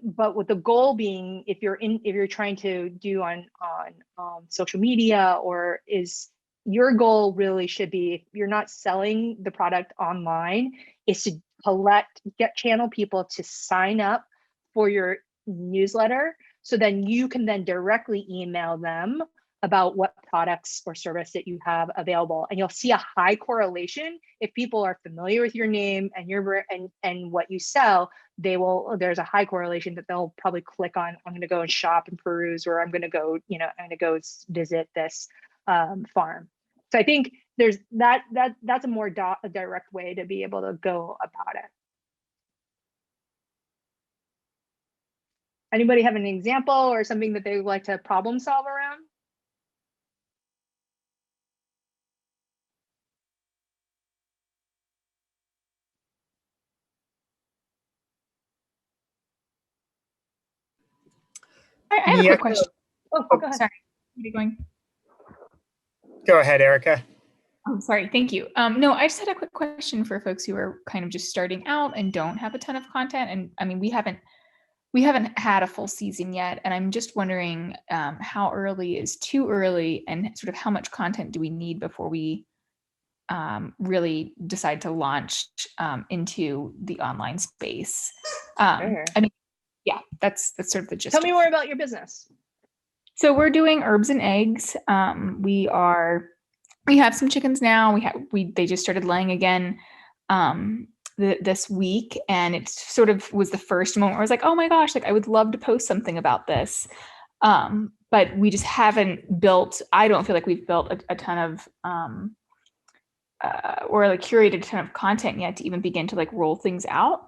but with the goal being, if you're trying to do on social media, or is your goal really should be, if you're not selling the product online, is to channel people to sign up for your newsletter, so then you can then directly email them about what products or service that you have available. And you'll see a high correlation if people are familiar with your name and and what you sell. There's a high correlation that they'll probably click on, I'm going to go and shop and peruse, or I'm going to go, I'm going to go visit this farm. So I think there's that's a more direct way to be able to go about it. Anybody have an example or something that they would like to problem solve around? I have a quick question. Oh, go ahead. Sorry. Where are you going? Go ahead, Erica. Oh, sorry. Thank you. No, I just had a quick question for folks who are kind of just starting out and don't have a ton of content. And I mean, we haven't had a full season yet. And I'm just wondering how early is too early, and sort of how much content do we need before we really decide to launch into the online space? Sure. I mean, yeah, that's sort of the gist. Tell me more about your business. So we're doing herbs and eggs. We have some chickens now. They just started laying again this week, and it sort of was the first moment where I was like, oh my gosh, like I would love to post something about this. But we just haven't built, I don't feel like we've built a ton of or like curated a ton of content yet to even begin to like roll things out.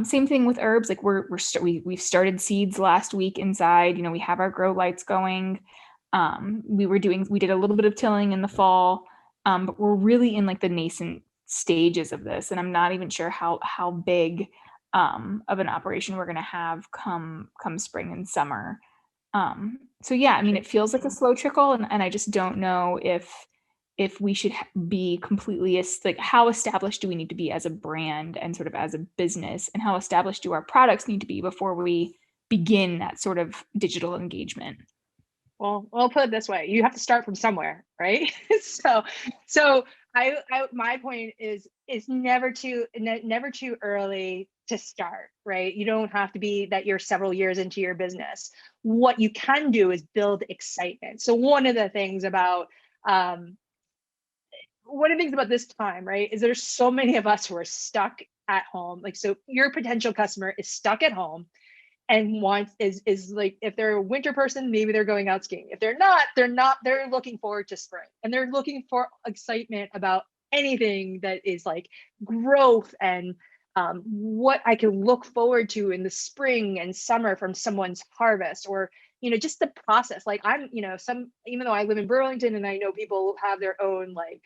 Same thing with herbs. Like we've started seeds last week inside. You know, we have our grow lights going. We did a little bit of tilling in the fall, but we're really in like the nascent stages of this, and I'm not even sure how big of an operation we're going to have come spring and summer. So yeah, I mean, it feels like a slow trickle, and I just don't know if we should be completely like, how established do we need to be as a brand and sort of as a business, and how established do our products need to be before we begin that sort of digital engagement? Well, I'll put it this way: you have to start from somewhere, right? so I my point is never too early to start, right? You don't have to be that you're several years into your business. What you can do is build excitement. So one of the things about this time, right, is there's so many of us who are stuck at home. Like, so your potential customer is stuck at home and is like, if they're a winter person, maybe they're going out skiing. If they're not, they're looking forward to spring, and they're looking for excitement about anything that is like growth and what I can look forward to in the spring and summer from someone's harvest, or, you know, just the process. Like I'm, you know, even though I live in Burlington and I know people have their own like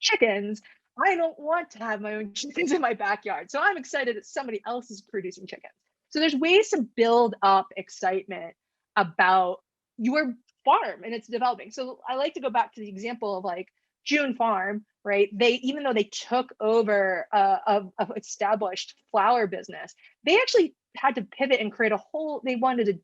chickens, I don't want to have my own chickens in my backyard. So I'm excited that somebody else is producing chickens. So there's ways to build up excitement about your farm and it's developing. So I like to go back to the example of like June Farm, right? Even though they took over a established flower business, they actually had to pivot and create they wanted to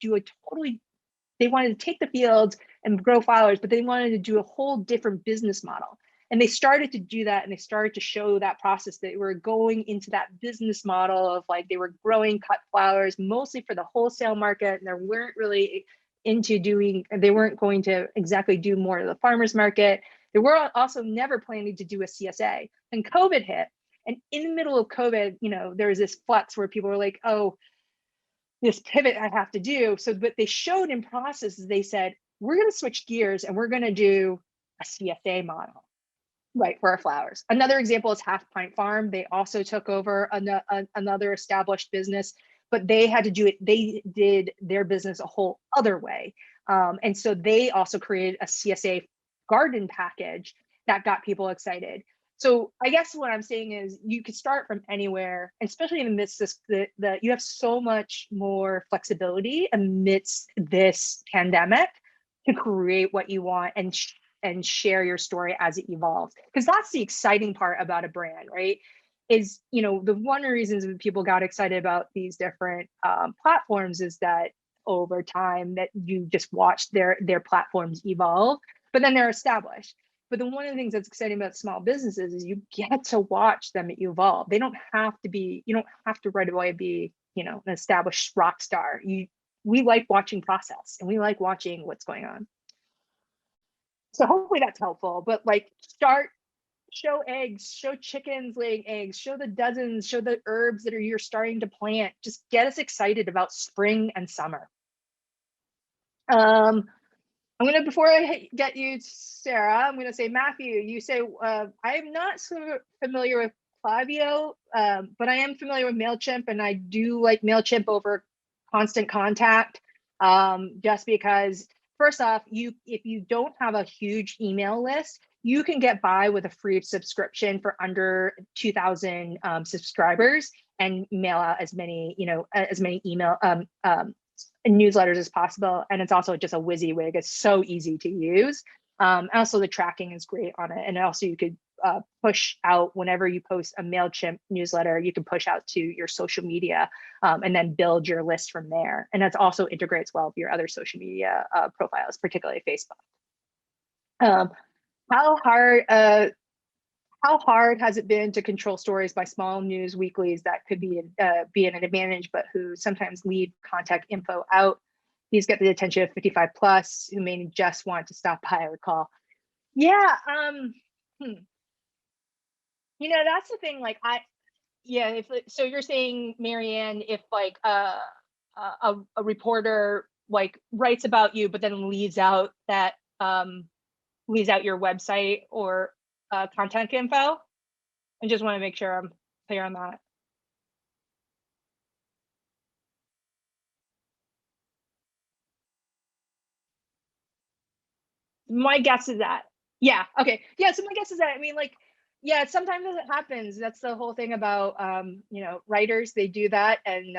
take the fields and grow flowers, but they wanted to do a whole different business model. And they started to do that, and they started to show that process, that they were going into that business model of like, they were growing cut flowers mostly for the wholesale market, and they weren't really they weren't going to exactly do more of the farmers market. They were also never planning to do a CSA. And COVID hit, and in the middle of COVID, you know, there was this flux where people were like, oh, this pivot I have to do. So, but they showed in processes, they said, we're going to switch gears and we're going to do a CSA model, right, for our flowers. Another example is Half Pint Farm. They also took over another established business, but they had to do it. They did their business a whole other way. And so they also created a CSA garden package that got people excited. So I guess what I'm saying is you could start from anywhere, and especially in the midst of you have so much more flexibility amidst this pandemic to create what you want and share your story as it evolves. Because that's the exciting part about a brand, right? Is, you know, the one of the reasons that people got excited about these different platforms is that over time that you just watch their platforms evolve, but then they're established. But then one of the things that's exciting about small businesses is you get to watch them evolve. You don't have to right away be, you know, an established rock star. We like watching process, and we like watching what's going on. So hopefully that's helpful, but like show eggs, show chickens laying eggs, show the dozens, show the herbs that you're starting to plant. Just get us excited about spring and summer. Before I get you, Sarah, I'm gonna say, Matthew, you say, I'm not so familiar with Klaviyo, but I am familiar with MailChimp, and I do like MailChimp over Constant Contact, just because, first off, if you don't have a huge email list, you can get by with a free subscription for under 2,000 subscribers and mail out as many email newsletters as possible. And it's also just a WYSIWYG. It's so easy to use. And also the tracking is great on it. And also you could push out whenever you post a MailChimp newsletter, you can push out to your social media and then build your list from there. And that also integrates well with your other social media profiles, particularly Facebook. How hard has it been to control stories by small news weeklies that could be an advantage, but who sometimes leave contact info out? These get the attention of 55 plus who may just want to stop by or call. Yeah. You know, that's the thing. Like if so, you're saying, Marianne, if like a reporter like writes about you, but then leaves out that leaves out your website or contact info. I just want to make sure I'm clear on that. My guess is that, yeah, okay. Yeah, so my guess is that, I mean, like, yeah, sometimes it happens. That's the whole thing about, you know, writers, they do that and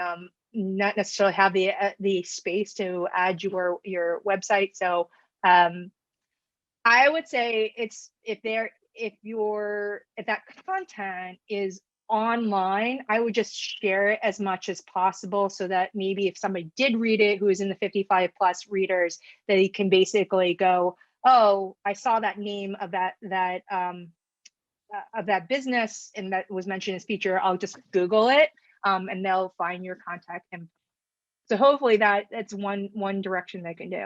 not necessarily have the space to add your website. So I would say it's, if that content is online, I would just share it as much as possible so that maybe if somebody did read it who is in the 55 plus readers, they can basically go, oh, I saw that name of that business and that was mentioned in this feature, I'll just Google it and they'll find your contact info. So hopefully that's one direction they can do.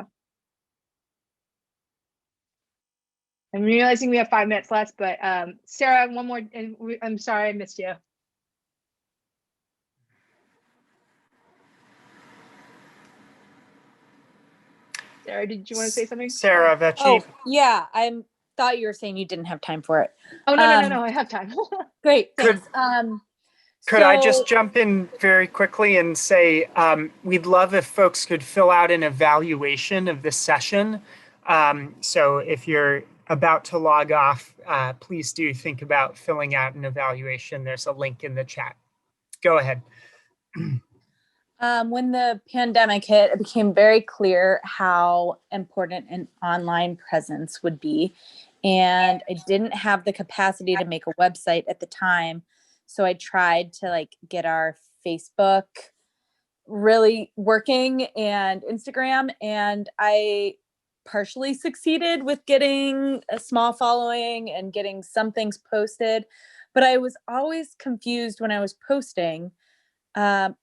I'm realizing we have 5 minutes left, but Sarah, one more, and I'm sorry I missed you. Sarah, did you want to say something? Sarah Vecchi. Oh, yeah. I thought you were saying you didn't have time for it. Oh, no, I have time. Great, thanks. Could I just jump in very quickly and say, we'd love if folks could fill out an evaluation of this session. So if you're about to log off, please do think about filling out an evaluation. There's a link in the chat. Go ahead. When the pandemic hit, it became very clear how important an online presence would be. And I didn't have the capacity to make a website at the time. So I tried to like get our Facebook really working and Instagram, and I partially succeeded with getting a small following and getting some things posted, but I was always confused when I was posting. I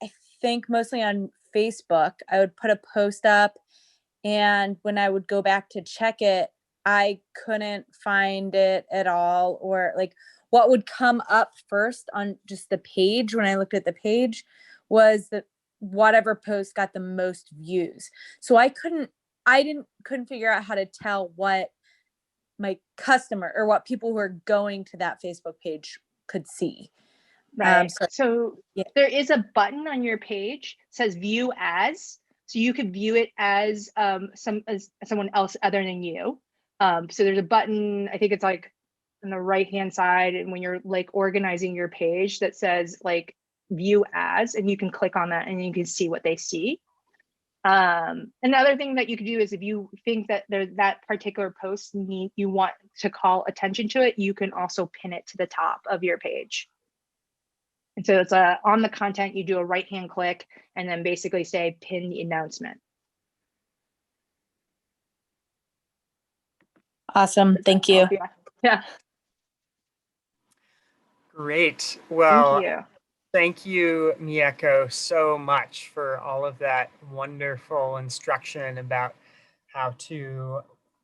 think mostly on Facebook, I would put a post up, and when I would go back to check it, I couldn't find it at all, or like what would come up first on just the page when I looked at the page was that whatever post got the most views. So I couldn't figure out how to tell what my customer or what people who are going to that Facebook page could see. Right. So yeah. There is a button on your page that says view as, so you could view it as someone else other than you. So there's a button, I think it's like on the right hand side, and when you're like organizing your page, that says like view as, and you can click on that and you can see what they see. Another thing that you could do is if you think that that particular post you want to call attention to it, you can also pin it to the top of your page. And so it's on the content, you do a right hand click and then basically say pin the announcement. Awesome. Thank you. Yeah. Great. Well, thank you. Thank you, Mieko, so much for all of that wonderful instruction about how to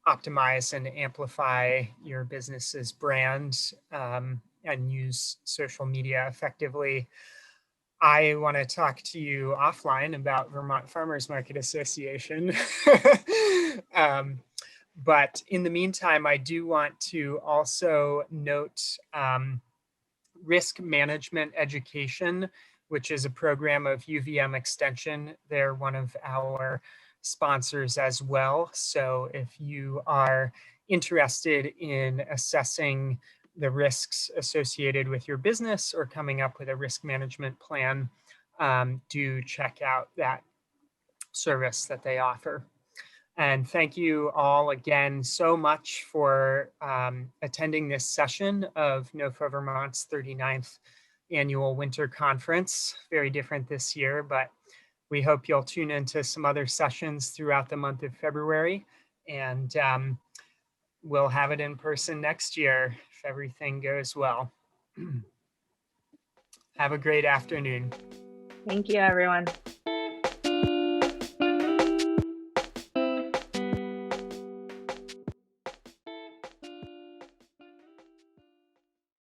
optimize and amplify your business's brand and use social media effectively. I want to talk to you offline about Vermont Farmers Market Association. But in the meantime, I do want to also note Risk Management Education, which is a program of UVM Extension. They're one of our sponsors as well. So if you are interested in assessing the risks associated with your business or coming up with a risk management plan, do check out that service that they offer. And thank you all again so much for attending this session of NOFA Vermont's 39th Annual Winter Conference. Very different this year, but we hope you'll tune into some other sessions throughout the month of February, and we'll have it in person next year if everything goes well. Have a great afternoon. Thank you, everyone.